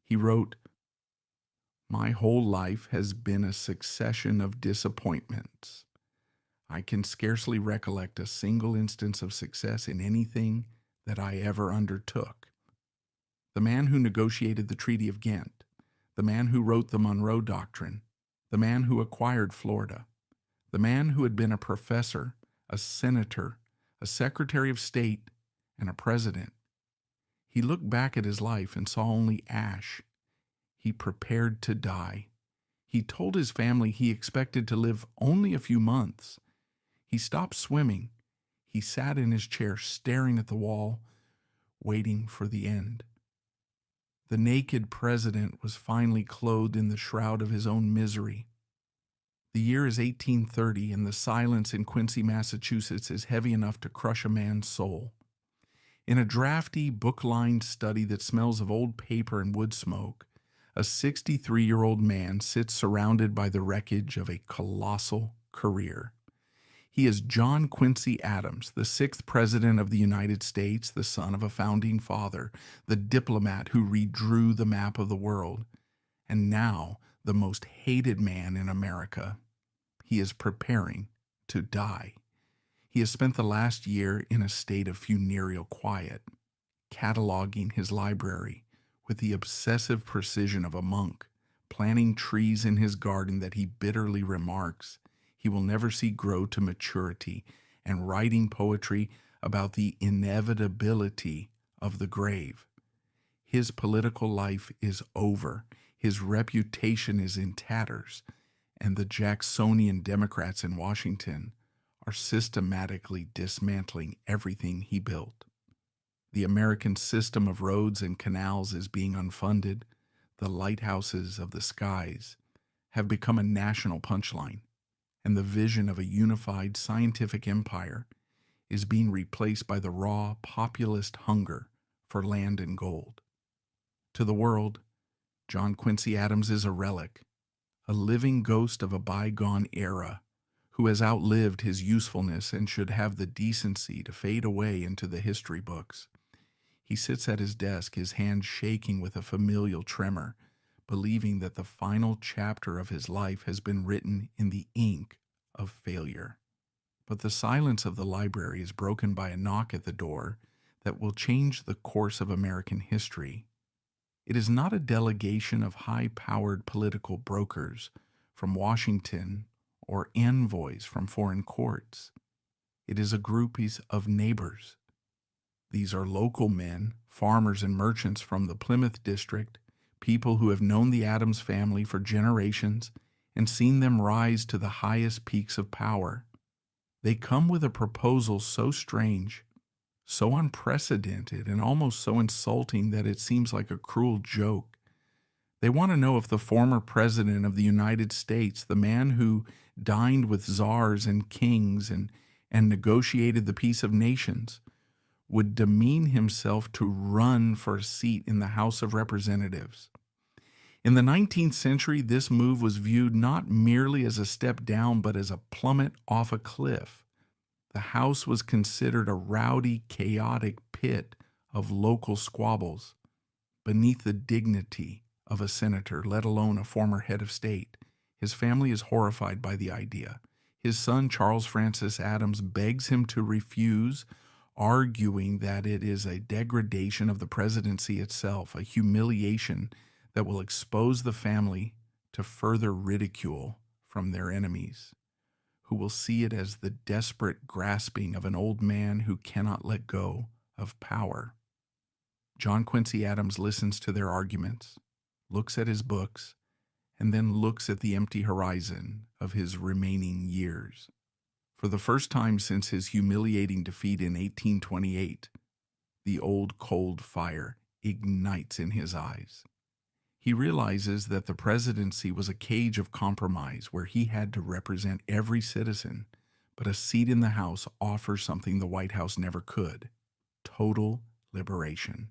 He wrote, "My whole life has been a succession of disappointments. I can scarcely recollect a single instance of success in anything that I ever undertook." The man who negotiated the Treaty of Ghent, the man who wrote the Monroe Doctrine, the man who acquired Florida, the man who had been a professor, a senator, a secretary of state, and a president. He looked back at his life and saw only ash. He prepared to die. He told his family he expected to live only a few months. He stopped swimming. He sat in his chair staring at the wall, waiting for the end. The naked president was finally clothed in the shroud of his own misery. The year is 1830, and the silence in Quincy, Massachusetts is heavy enough to crush a man's soul. In a drafty, book-lined study that smells of old paper and wood smoke, a 63-year-old man sits surrounded by the wreckage of a colossal career. He is John Quincy Adams, the 6th President of the United States, the son of a founding father, the diplomat who redrew the map of the world, and now the most hated man in America. He is preparing to die. He has spent the last year in a state of funereal quiet, cataloging his library with the obsessive precision of a monk, planting trees in his garden that he bitterly remarks he will never see grow to maturity, and writing poetry about the inevitability of the grave. His political life is over. His reputation is in tatters, and the Jacksonian Democrats in Washington are systematically dismantling everything he built. The American system of roads and canals is being unfunded. The lighthouses of the skies have become a national punchline, and the vision of a unified scientific empire is being replaced by the raw populist hunger for land and gold. To the world, John Quincy Adams is a relic, a living ghost of a bygone era who has outlived his usefulness and should have the decency to fade away into the history books. He sits at his desk, his hand shaking with a familial tremor, believing that the final chapter of his life has been written in the ink of failure. But the silence of the library is broken by a knock at the door that will change the course of American history. It is not a delegation of high-powered political brokers from Washington or envoys from foreign courts. It is a group of neighbors. These are local men, farmers and merchants from the Plymouth district, people who have known the Adams family for generations and seen them rise to the highest peaks of power. They come with a proposal so strange, so unprecedented and almost so insulting that it seems like a cruel joke. They want to know if the former president of the United States, the man who dined with czars and kings and negotiated the peace of nations, would demean himself to run for a seat in the House of Representatives. In the 19th century, this move was viewed not merely as a step down, but as a plummet off a cliff. The House was considered a rowdy, chaotic pit of local squabbles, beneath the dignity of a senator, let alone a former head of state. His family is horrified by the idea. His son, Charles Francis Adams, begs him to refuse, arguing that it is a degradation of the presidency itself, a humiliation that will expose the family to further ridicule from their enemies, who will see it as the desperate grasping of an old man who cannot let go of power. John Quincy Adams listens to their arguments, looks at his books, and then looks at the empty horizon of his remaining years. For the first time since his humiliating defeat in 1828, the old cold fire ignites in his eyes. He realizes that the presidency was a cage of compromise where he had to represent every citizen, but a seat in the House offers something the White House never could: total liberation.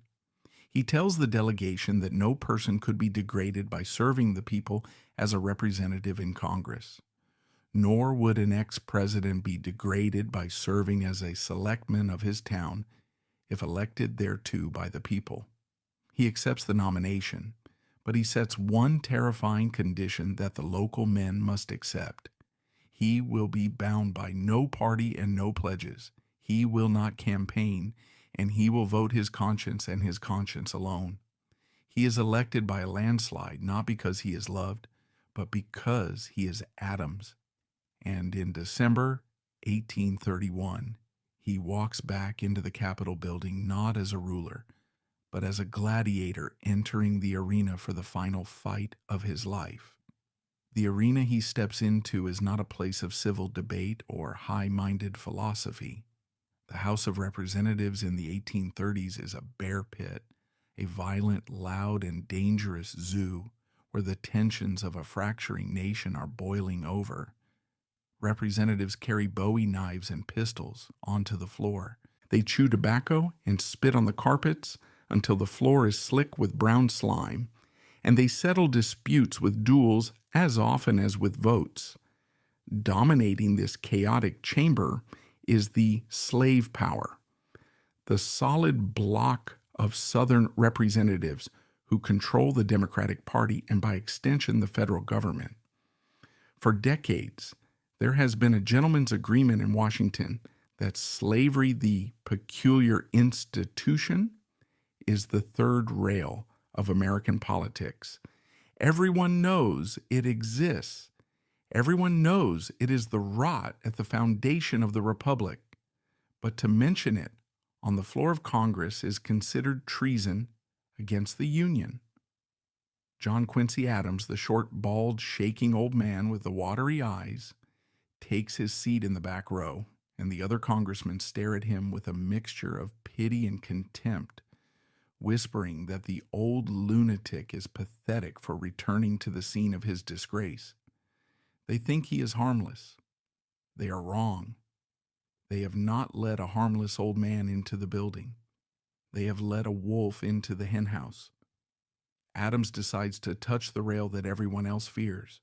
He tells the delegation that no person could be degraded by serving the people as a representative in Congress, nor would an ex-president be degraded by serving as a selectman of his town if elected thereto by the people. He accepts the nomination, but he sets one terrifying condition that the local men must accept. He will be bound by no party and no pledges. He will not campaign, and he will vote his conscience and his conscience alone. He is elected by a landslide, not because he is loved, but because he is Adams. And in December 1831, he walks back into the Capitol building not as a ruler, but as a gladiator entering the arena for the final fight of his life. The arena he steps into is not a place of civil debate or high-minded philosophy. The House of Representatives in the 1830s is a bear pit, a violent, loud, and dangerous zoo where the tensions of a fracturing nation are boiling over. Representatives carry Bowie knives and pistols onto the floor. They chew tobacco and spit on the carpets until the floor is slick with brown slime, and they settle disputes with duels as often as with votes. Dominating this chaotic chamber is the slave power, the solid block of Southern representatives who control the Democratic Party and by extension the federal government. For decades, there has been a gentleman's agreement in Washington that slavery, the peculiar institution, is the third rail of American politics. Everyone knows it exists. Everyone knows it is the rot at the foundation of the republic. But to mention it on the floor of Congress is considered treason against the Union. John Quincy Adams, the short, bald, shaking old man with the watery eyes, takes his seat in the back row, and the other congressmen stare at him with a mixture of pity and contempt, whispering that the old lunatic is pathetic for returning to the scene of his disgrace. They think he is harmless. They are wrong. They have not let a harmless old man into the building. They have let a wolf into the henhouse. Adams decides to touch the rail that everyone else fears.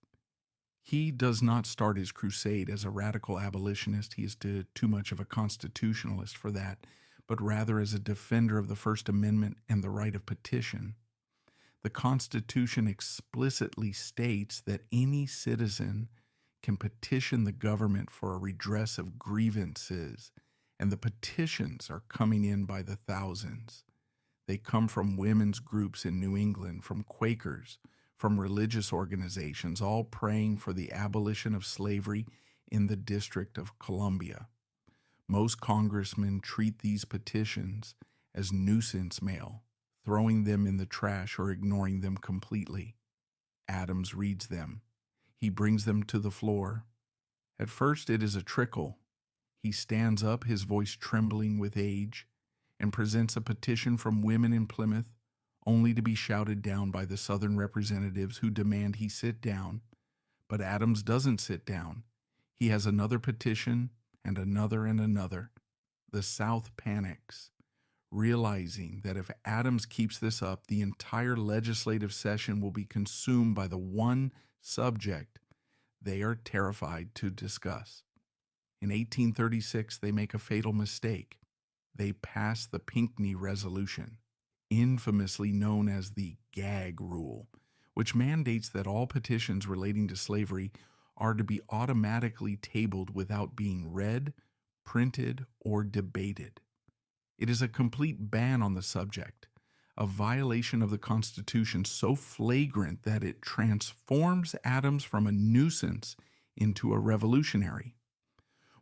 He does not start his crusade as a radical abolitionist. He is too much of a constitutionalist for that, but rather as a defender of the First Amendment and the right of petition. The Constitution explicitly states that any citizen can petition the government for a redress of grievances, and the petitions are coming in by the thousands. They come from women's groups in New England, from Quakers, from religious organizations, all praying for the abolition of slavery in the District of Columbia. Most congressmen treat these petitions as nuisance mail, throwing them in the trash or ignoring them completely. Adams reads them. He brings them to the floor. At first it is a trickle. He stands up, his voice trembling with age, and presents a petition from women in Plymouth, only to be shouted down by the Southern representatives who demand he sit down. But Adams doesn't sit down. He has another petition and another and another. The South panics, realizing that if Adams keeps this up, the entire legislative session will be consumed by the one subject they are terrified to discuss. In 1836, they make a fatal mistake. They pass the Pinckney Resolution, infamously known as the gag rule, which mandates that all petitions relating to slavery are to be automatically tabled without being read, printed, or debated. It is a complete ban on the subject, a violation of the Constitution so flagrant that it transforms Adams from a nuisance into a revolutionary.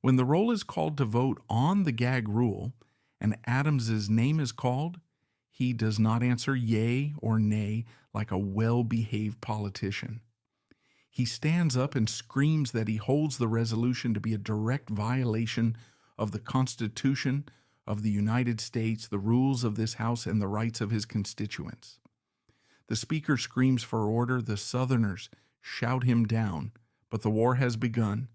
When the roll is called to vote on the gag rule and Adams's name is called, he does not answer yea or nay like a well-behaved politician. He stands up and screams that he holds the resolution to be a direct violation of the Constitution of the United States, the rules of this House, and the rights of his constituents. The Speaker screams for order. The Southerners shout him down, but the war has begun.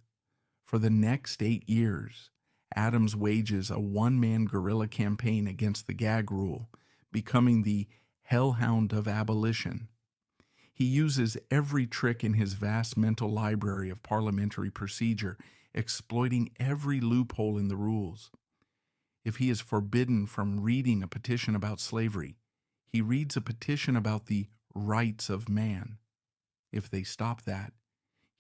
For the next 8 years, Adams wages a one-man guerrilla campaign against the gag rule, becoming the hellhound of abolition. He uses every trick in his vast mental library of parliamentary procedure, exploiting every loophole in the rules. If he is forbidden from reading a petition about slavery, he reads a petition about the rights of man. If they stop that,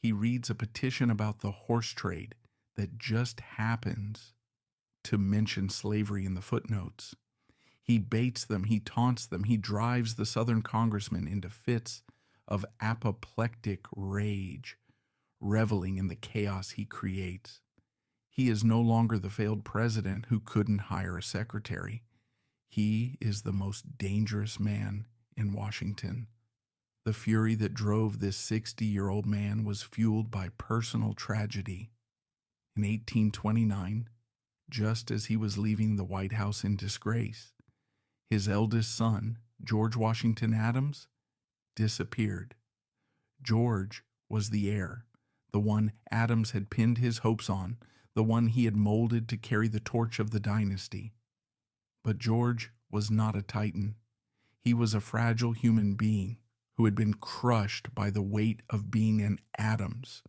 he reads a petition about the horse trade that just happens to mention slavery in the footnotes. He baits them, he taunts them, he drives the Southern congressmen into fits of apoplectic rage, reveling in the chaos he creates. He is no longer the failed president who couldn't hire a secretary. He is the most dangerous man in Washington. The fury that drove this 60-year-old man was fueled by personal tragedy. In 1829, just as he was leaving the White House in disgrace, his eldest son, George Washington Adams, disappeared. George was the heir, the one Adams had pinned his hopes on, the one he had molded to carry the torch of the dynasty. But George was not a titan. He was a fragile human being who had been crushed by the weight of being an Adams.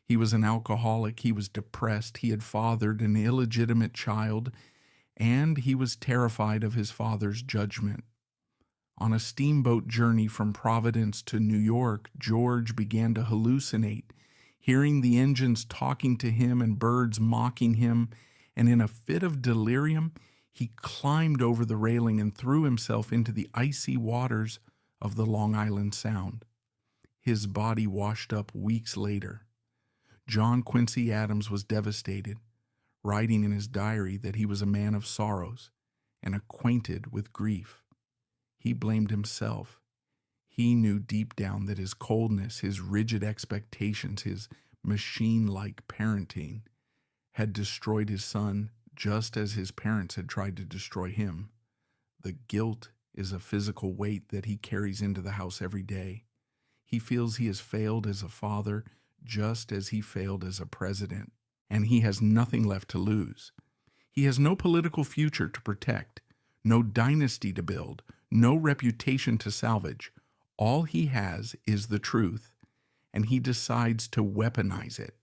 He was an alcoholic, he was depressed, he had fathered an illegitimate child, and he was terrified of his father's judgment. On a steamboat journey from Providence to New York, George began to hallucinate, hearing the engines talking to him and birds mocking him, and in a fit of delirium, he climbed over the railing and threw himself into the icy waters of the Long Island Sound. His body washed up weeks later. John Quincy Adams was devastated, writing in his diary that he was a man of sorrows and acquainted with grief. He blamed himself. He knew deep down that his coldness, his rigid expectations, his machine-like parenting had destroyed his son just as his parents had tried to destroy him. The guilt is a physical weight that he carries into the house every day. He feels he has failed as a father just as he failed as a president, and he has nothing left to lose. He has no political future to protect, no dynasty to build, no reputation to salvage. All he has is the truth, and he decides to weaponize it.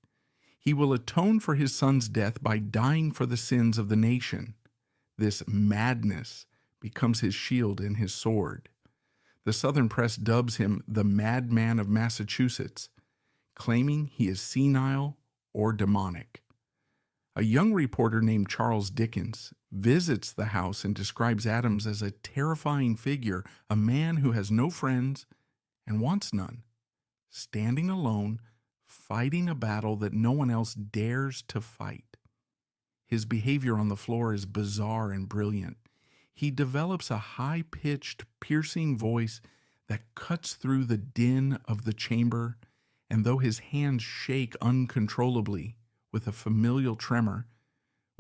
He will atone for his son's death by dying for the sins of the nation. This madness becomes his shield and his sword. The Southern press dubs him the Madman of Massachusetts, claiming he is senile or demonic. A young reporter named Charles Dickens visits the house and describes Adams as a terrifying figure, a man who has no friends and wants none, standing alone, fighting a battle that no one else dares to fight. His behavior on the floor is bizarre and brilliant. He develops a high-pitched, piercing voice that cuts through the din of the chamber, and though his hands shake uncontrollably with a familial tremor,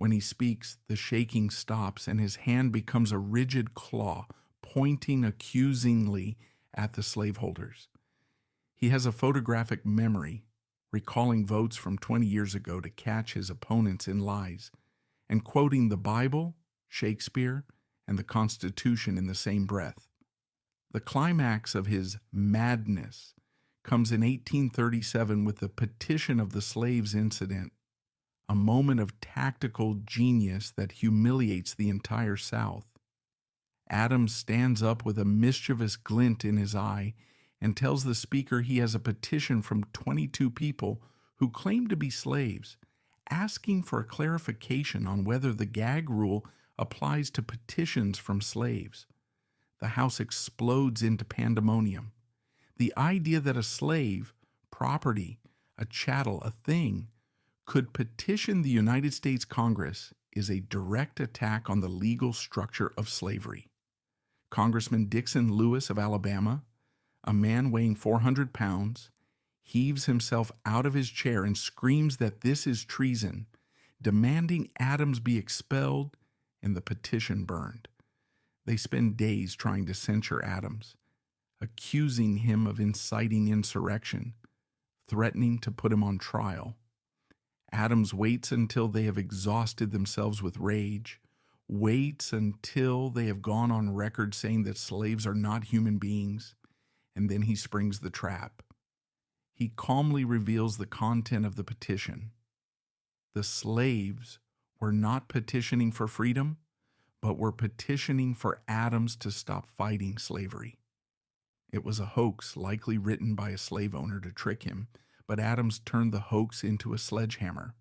When he speaks, the shaking stops and his hand becomes a rigid claw, pointing accusingly at the slaveholders. He has a photographic memory, recalling votes from 20 years ago to catch his opponents in lies, and quoting the Bible, Shakespeare, and the Constitution in the same breath. The climax of his madness comes in 1837 with the Petition of the Slaves incident, a moment of tactical genius that humiliates the entire South. Adams stands up with a mischievous glint in his eye and tells the speaker he has a petition from 22 people who claim to be slaves, asking for a clarification on whether the gag rule applies to petitions from slaves. The House explodes into pandemonium. The idea that a slave, property, a chattel, a thing, could petition the United States Congress is a direct attack on the legal structure of slavery. Congressman Dixon Lewis of Alabama, a man weighing 400 pounds, heaves himself out of his chair and screams that this is treason, demanding Adams be expelled and the petition burned. They spend days trying to censure Adams, accusing him of inciting insurrection, threatening to put him on trial. Adams waits until they have exhausted themselves with rage, waits until they have gone on record saying that slaves are not human beings, and then he springs the trap. He calmly reveals the content of the petition. The slaves were not petitioning for freedom, but were petitioning for Adams to stop fighting slavery. It was a hoax likely written by a slave owner to trick him, but Adams turned the hoax into a sledgehammer.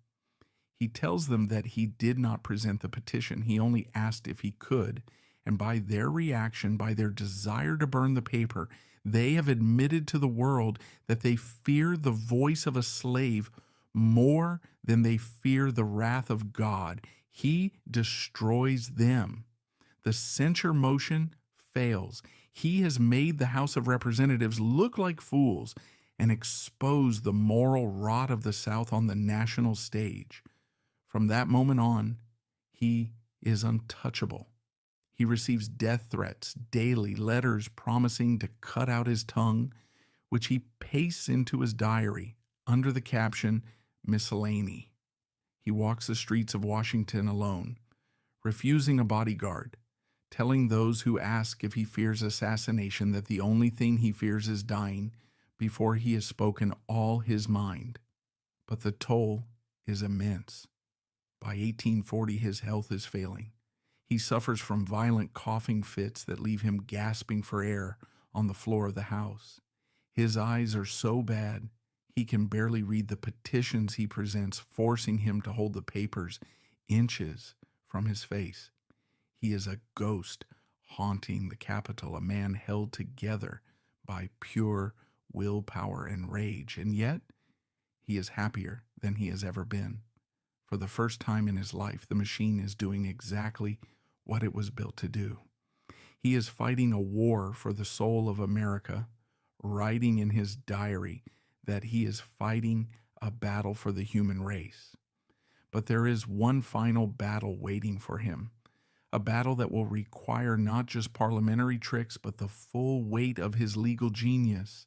He tells them that he did not present the petition, he only asked if he could, and by their reaction, by their desire to burn the paper, they have admitted to the world that they fear the voice of a slave more than they fear the wrath of God. He destroys them. The censure motion fails. He has made the House of Representatives look like fools and exposed the moral rot of the South on the national stage. From that moment on, he is untouchable. He receives death threats daily, letters promising to cut out his tongue, which he pastes into his diary under the caption, Miscellany. He walks the streets of Washington alone, refusing a bodyguard, telling those who ask if he fears assassination that the only thing he fears is dying before he has spoken all his mind. But the toll is immense. By 1840, his health is failing. He suffers from violent coughing fits that leave him gasping for air on the floor of the house. His eyes are so bad, he can barely read the petitions he presents, forcing him to hold the papers inches from his face. He is a ghost haunting the Capitol, a man held together by pure willpower and rage, and yet he is happier than he has ever been. For the first time in his life, the machine is doing exactly what it was built to do. He is fighting a war for the soul of America, writing in his diary that he is fighting a battle for the human race. But there is one final battle waiting for him, a battle that will require not just parliamentary tricks, but the full weight of his legal genius,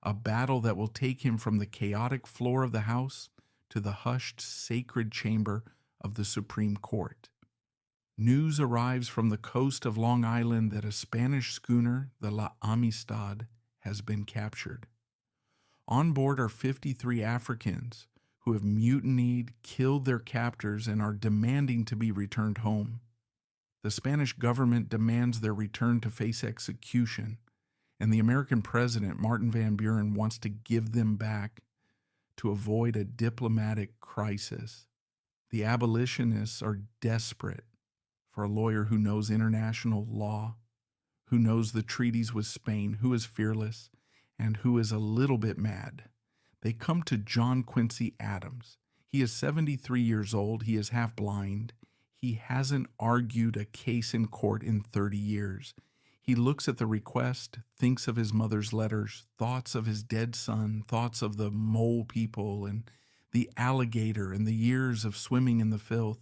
a battle that will take him from the chaotic floor of the House to the hushed, sacred chamber of the Supreme Court. News arrives from the coast of Long Island that a Spanish schooner, the La Amistad, has been captured. On board are 53 Africans who have mutinied, killed their captors, and are demanding to be returned home. The Spanish government demands their return to face execution, and the American president, Martin Van Buren, wants to give them back to avoid a diplomatic crisis. The abolitionists are desperate for a lawyer who knows international law, who knows the treaties with Spain, who is fearless, and who is a little bit mad. They come to John Quincy Adams. He is 73 years old. He is half blind. He hasn't argued a case in court in 30 years. He looks at the request, thinks of his mother's letters, thoughts of his dead son, thoughts of the mole people and the alligator and the years of swimming in the filth.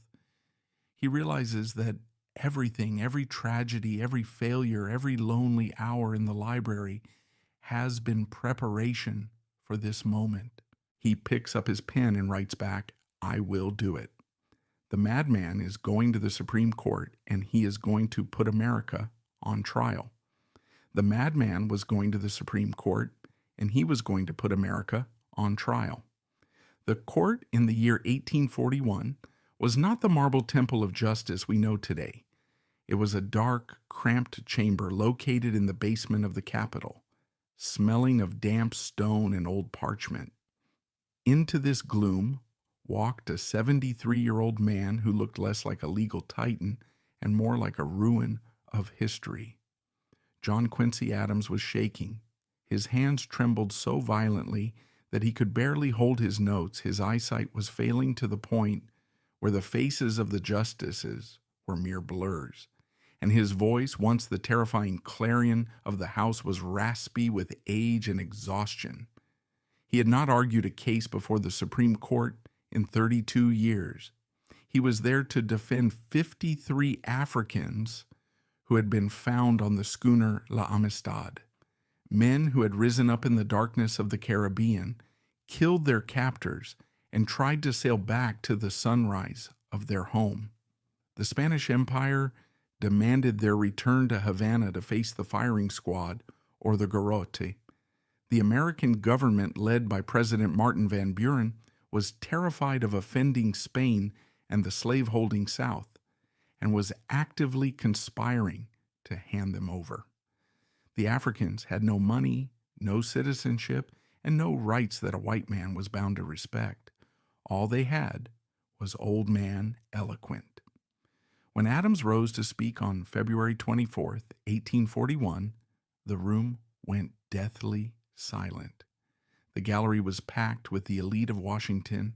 He realizes that everything, every tragedy, every failure, every lonely hour in the library has been preparation for this moment. He picks up his pen and writes back, "I will do it." The madman is going to the Supreme Court, and he is going to put America on trial. The madman was going to the Supreme Court, and he was going to put America on trial. The court in the year 1841 was not the marble temple of justice we know today. It was a dark, cramped chamber located in the basement of the Capitol, smelling of damp stone and old parchment. Into this gloom walked a 73-year-old man who looked less like a legal titan and more like a ruin of history. John Quincy Adams was shaking. His hands trembled so violently that he could barely hold his notes. His eyesight was failing to the point where the faces of the justices were mere blurs, and his voice, once the terrifying clarion of the House, was raspy with age and exhaustion. He had not argued a case before the Supreme Court in 32 years. He was there to defend 53 Africans who had been found on the schooner La Amistad. Men who had risen up in the darkness of the Caribbean, killed their captors, and tried to sail back to the sunrise of their home. The Spanish Empire demanded their return to Havana to face the firing squad or the garrote. The American government, led by President Martin Van Buren, was terrified of offending Spain and the slaveholding South, and was actively conspiring to hand them over. The Africans had no money, no citizenship, and no rights that a white man was bound to respect. All they had was old man eloquent. When Adams rose to speak on February 24th, 1841, the room went deathly silent. The gallery was packed with the elite of Washington,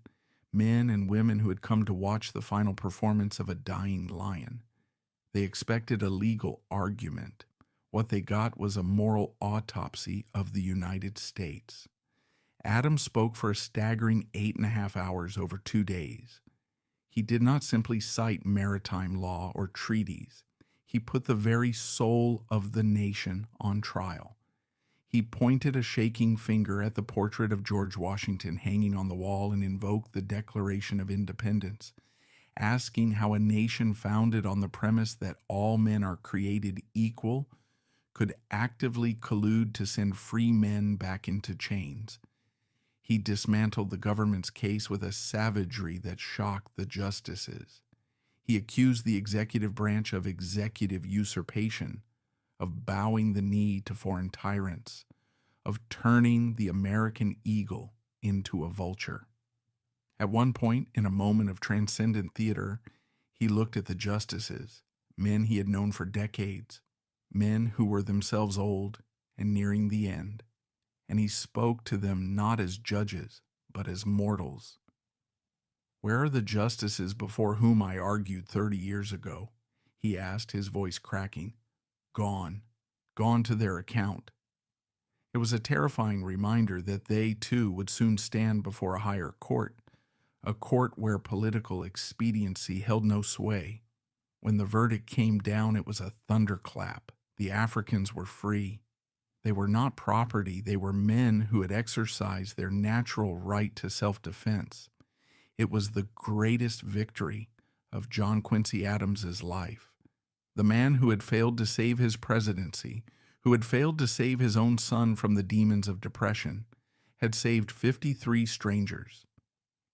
men and women who had come to watch the final performance of a dying lion. They expected a legal argument. What they got was a moral autopsy of the United States. Adams spoke for a staggering 8.5 hours over 2 days. He did not simply cite maritime law or treaties. He put the very soul of the nation on trial. He pointed a shaking finger at the portrait of George Washington hanging on the wall and invoked the Declaration of Independence, asking how a nation founded on the premise that all men are created equal could actively collude to send free men back into chains. He dismantled the government's case with a savagery that shocked the justices. He accused the executive branch of executive usurpation, of bowing the knee to foreign tyrants, of turning the American eagle into a vulture. At one point, in a moment of transcendent theater, he looked at the justices, men he had known for decades, men who were themselves old and nearing the end, and he spoke to them not as judges, but as mortals. "Where are the justices before whom I argued 30 years ago?" he asked, his voice cracking. "Gone to their account." It was a terrifying reminder that they, too, would soon stand before a higher court, a court where political expediency held no sway. When the verdict came down, it was a thunderclap. The Africans were free. They were not property. They were men who had exercised their natural right to self-defense. It was the greatest victory of John Quincy Adams's life. The man who had failed to save his presidency, who had failed to save his own son from the demons of depression, had saved 53 strangers.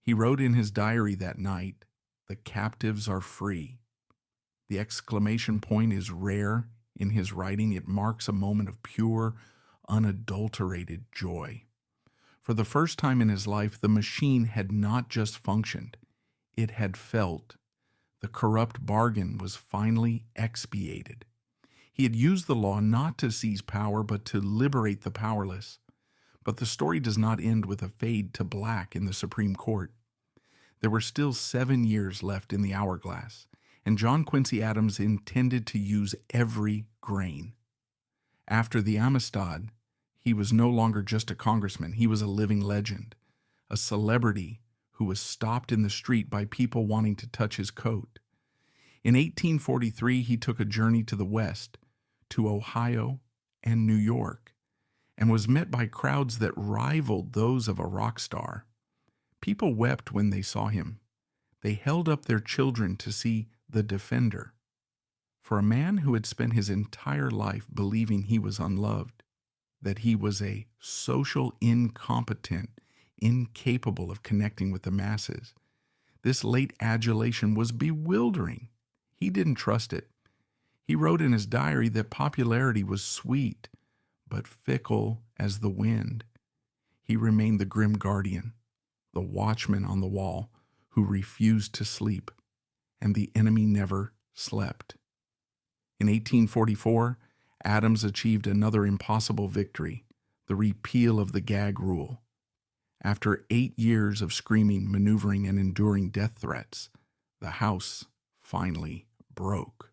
He wrote in his diary that night, "The captives are free." The exclamation point is rare in his writing. It marks a moment of pure, unadulterated joy. For the first time in his life, the machine had not just functioned, it had felt. The corrupt bargain was finally expiated. He had used the law not to seize power, but to liberate the powerless. But the story does not end with a fade to black in the Supreme Court. There were still 7 years left in the hourglass, and John Quincy Adams intended to use every grain. After the Amistad, he was no longer just a congressman. He was a living legend, a celebrity who was stopped in the street by people wanting to touch his coat. In 1843, he took a journey to the west, to Ohio and New York, and was met by crowds that rivaled those of a rock star. People wept when they saw him. They held up their children to see the Defender. For a man who had spent his entire life believing he was unloved, that he was a social incompetent, incapable of connecting with the masses, this late adulation was bewildering. He didn't trust it. He wrote in his diary that popularity was sweet, but fickle as the wind. He remained the grim guardian, the watchman on the wall who refused to sleep, and the enemy never slept. In 1844, Adams achieved another impossible victory, the repeal of the gag rule. After 8 years of screaming, maneuvering, and enduring death threats, the House finally broke.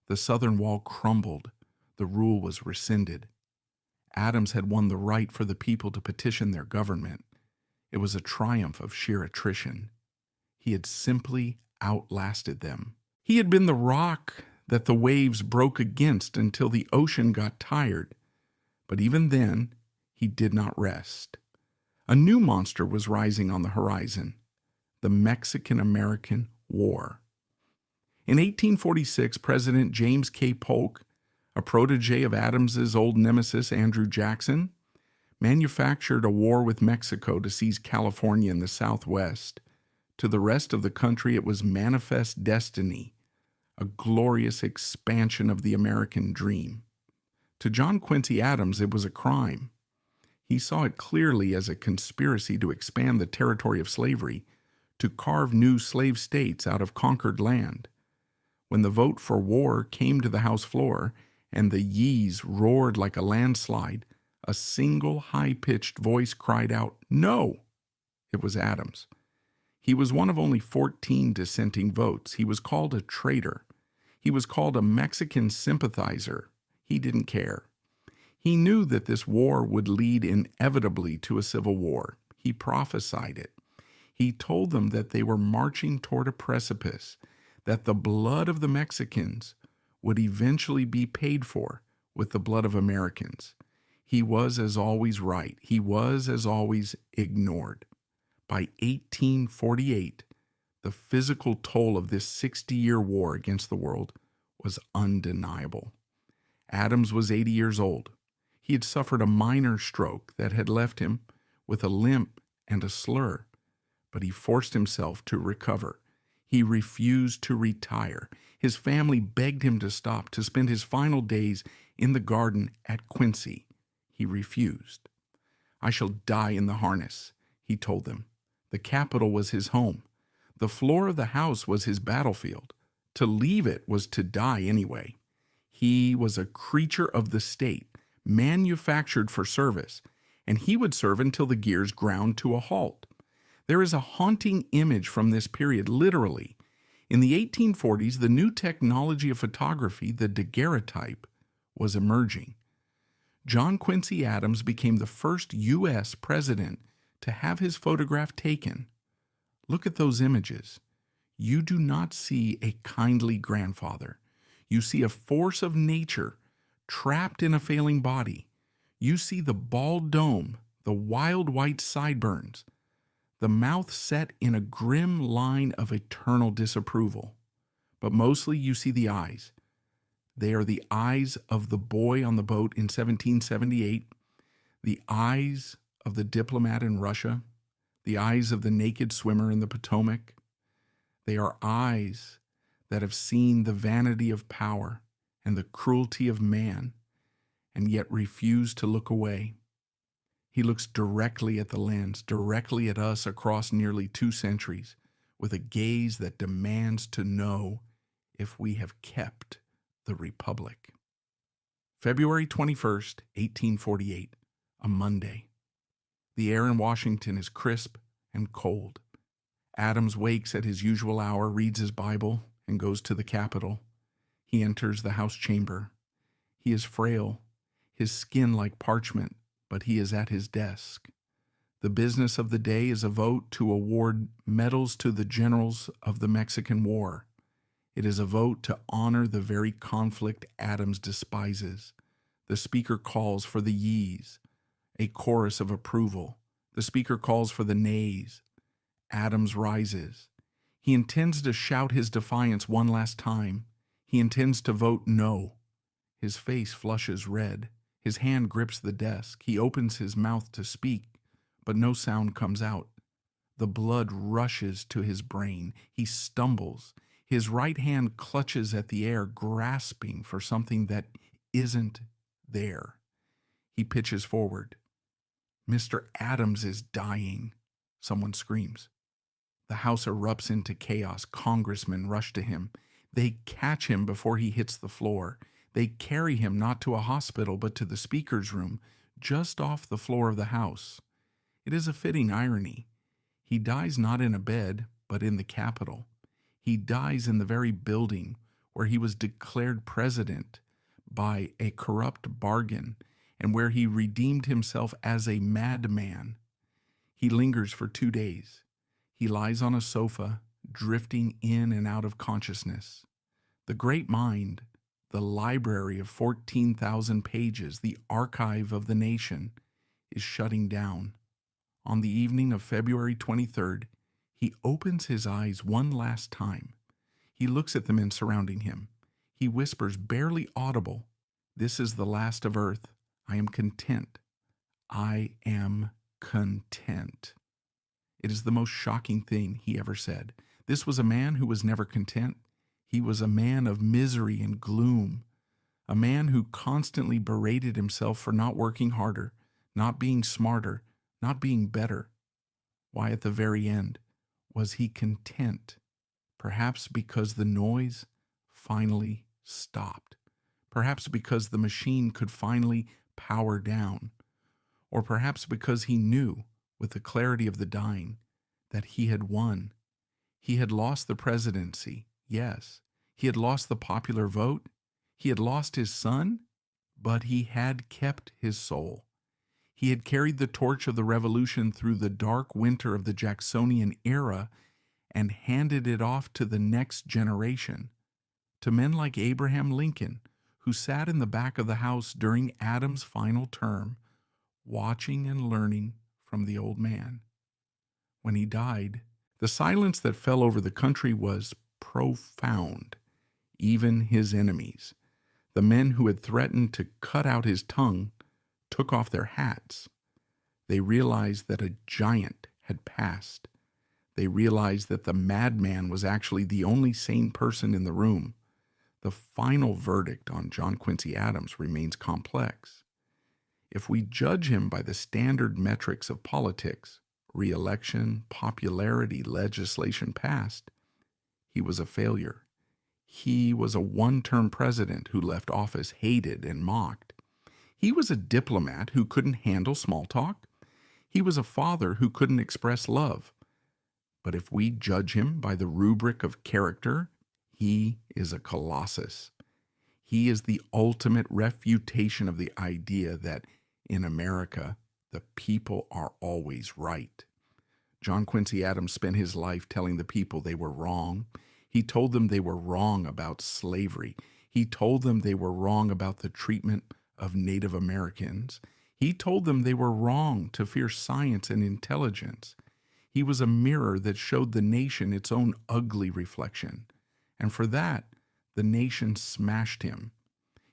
The southern wall crumbled. The rule was rescinded. Adams had won the right for the people to petition their government. It was a triumph of sheer attrition. He had simply outlasted them. He had been the rock that the waves broke against until the ocean got tired. But even then, he did not rest. A new monster was rising on the horizon, the Mexican-American War. In 1846, President James K. Polk, a protege of Adams's old nemesis Andrew Jackson, manufactured a war with Mexico to seize California in the Southwest. To the rest of the country, it was manifest destiny, a glorious expansion of the American dream. To John Quincy Adams, it was a crime. He saw it clearly as a conspiracy to expand the territory of slavery, to carve new slave states out of conquered land. When the vote for war came to the House floor and the yeas roared like a landslide, a single high-pitched voice cried out, "No!" It was Adams. He was one of only 14 dissenting votes. He was called a traitor. He was called a Mexican sympathizer. He didn't care. He knew that this war would lead inevitably to a civil war. He prophesied it. He told them that they were marching toward a precipice, that the blood of the Mexicans would eventually be paid for with the blood of Americans. He was, as always, right. He was, as always, ignored. By 1848, the physical toll of this 60-year war against the world was undeniable. Adams was 80 years old. He had suffered a minor stroke that had left him with a limp and a slur, but he forced himself to recover. He refused to retire. His family begged him to stop, to spend his final days in the garden at Quincy. He refused. "I shall die in the harness," he told them. The Capitol was his home. The floor of the House was his battlefield. To leave it was to die anyway. He was a creature of the state, manufactured for service, and he would serve until the gears ground to a halt. There is a haunting image from this period, literally. In the 1840s, the new technology of photography, the daguerreotype, was emerging. John Quincy Adams became the first U.S. president to have his photograph taken. Look at those images. You do not see a kindly grandfather. You see a force of nature trapped in a failing body. You see the bald dome, the wild white sideburns, the mouth set in a grim line of eternal disapproval. But mostly you see the eyes. They are the eyes of the boy on the boat in 1778, the eyes of the diplomat in Russia, the eyes of the naked swimmer in the Potomac. They are eyes that have seen the vanity of power and the cruelty of man, and yet refuse to look away. He looks directly at the lens, directly at us across nearly 2 centuries, with a gaze that demands to know if we have kept the Republic. February 21st, 1848, a Monday. The air in Washington is crisp and cold. Adams wakes at his usual hour, reads his Bible, and goes to the Capitol. He enters the House chamber. He is frail, his skin like parchment, but he is at his desk. The business of the day is a vote to award medals to the generals of the Mexican War. It is a vote to honor the very conflict Adams despises. The speaker calls for the yeas, a chorus of approval. The speaker calls for the nays. Adams rises. He intends to shout his defiance one last time. He intends to vote no. His face flushes red. His hand grips the desk. He opens his mouth to speak, but no sound comes out. The blood rushes to his brain. He stumbles. His right hand clutches at the air, grasping for something that isn't there. He pitches forward. Mr. Adams is dying. Someone screams. The house erupts into chaos. Congressmen rush to him. They catch him before he hits the floor. They carry him not to a hospital, but to the speaker's room, just off the floor of the house. It is a fitting irony. He dies not in a bed, but in the Capitol. He dies in the very building where he was declared president by a corrupt bargain and where he redeemed himself as a madman. He lingers for 2 days. He lies on a sofa, drifting in and out of consciousness. The great mind, the library of 14,000 pages, the archive of the nation, is shutting down. On the evening of February 23rd, he opens his eyes one last time. He looks at the men surrounding him. He whispers, barely audible, "This is the last of earth. I am content. I am content." It is the most shocking thing he ever said. This was a man who was never content. He was a man of misery and gloom, a man who constantly berated himself for not working harder, not being smarter, not being better. Why, at the very end, was he content? Perhaps because the noise finally stopped. Perhaps because the machine could finally power down. Or perhaps because he knew, with the clarity of the dying, that he had won. He had lost the presidency, yes. He had lost the popular vote. He had lost his son, but he had kept his soul. He had carried the torch of the revolution through the dark winter of the Jacksonian era and handed it off to the next generation, to men like Abraham Lincoln, who sat in the back of the house during Adams' final term, watching and learning from the old man. When he died, the silence that fell over the country was profound. Even his enemies, the men who had threatened to cut out his tongue, took off their hats. They realized that a giant had passed. They realized that the madman was actually the only sane person in the room. The final verdict on John Quincy Adams remains complex. If we judge him by the standard metrics of politics, re-election, popularity, legislation passed, he was a failure. He was a one-term president who left office hated and mocked. He was a diplomat who couldn't handle small talk. He was a father who couldn't express love. But if we judge him by the rubric of character, he is a colossus. He is the ultimate refutation of the idea that in America, the people are always right. John Quincy Adams spent his life telling the people they were wrong. He told them they were wrong about slavery. He told them they were wrong about the treatment of Native Americans. He told them they were wrong to fear science and intelligence. He was a mirror that showed the nation its own ugly reflection. And for that, the nation smashed him.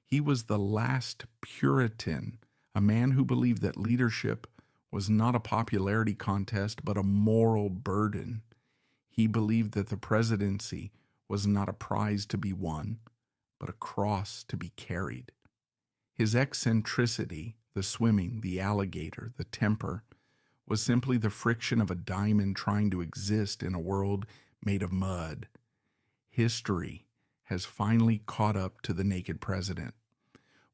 He was the last Puritan, a man who believed that leadership was not a popularity contest, but a moral burden. He believed that the presidency was not a prize to be won, but a cross to be carried. His eccentricity, the swimming, the alligator, the temper, was simply the friction of a diamond trying to exist in a world made of mud. History has finally caught up to the naked president.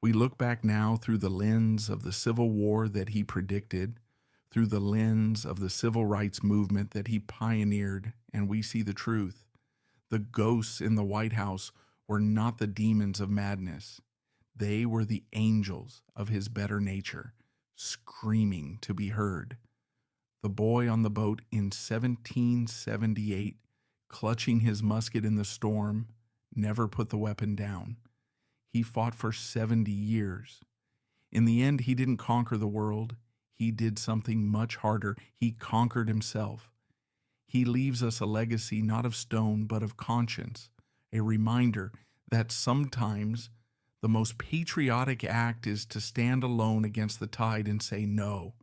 We look back now through the lens of the Civil War that he predicted, through the lens of the civil rights movement that he pioneered, and we see the truth. The ghosts in the White House were not the demons of madness. They were the angels of his better nature, screaming to be heard. The boy on the boat in 1778, clutching his musket in the storm, never put the weapon down. He fought for 70 years. In the end, he didn't conquer the world. He did something much harder. He conquered himself. He leaves us a legacy not of stone, but of conscience, a reminder that sometimes the most patriotic act is to stand alone against the tide and say no.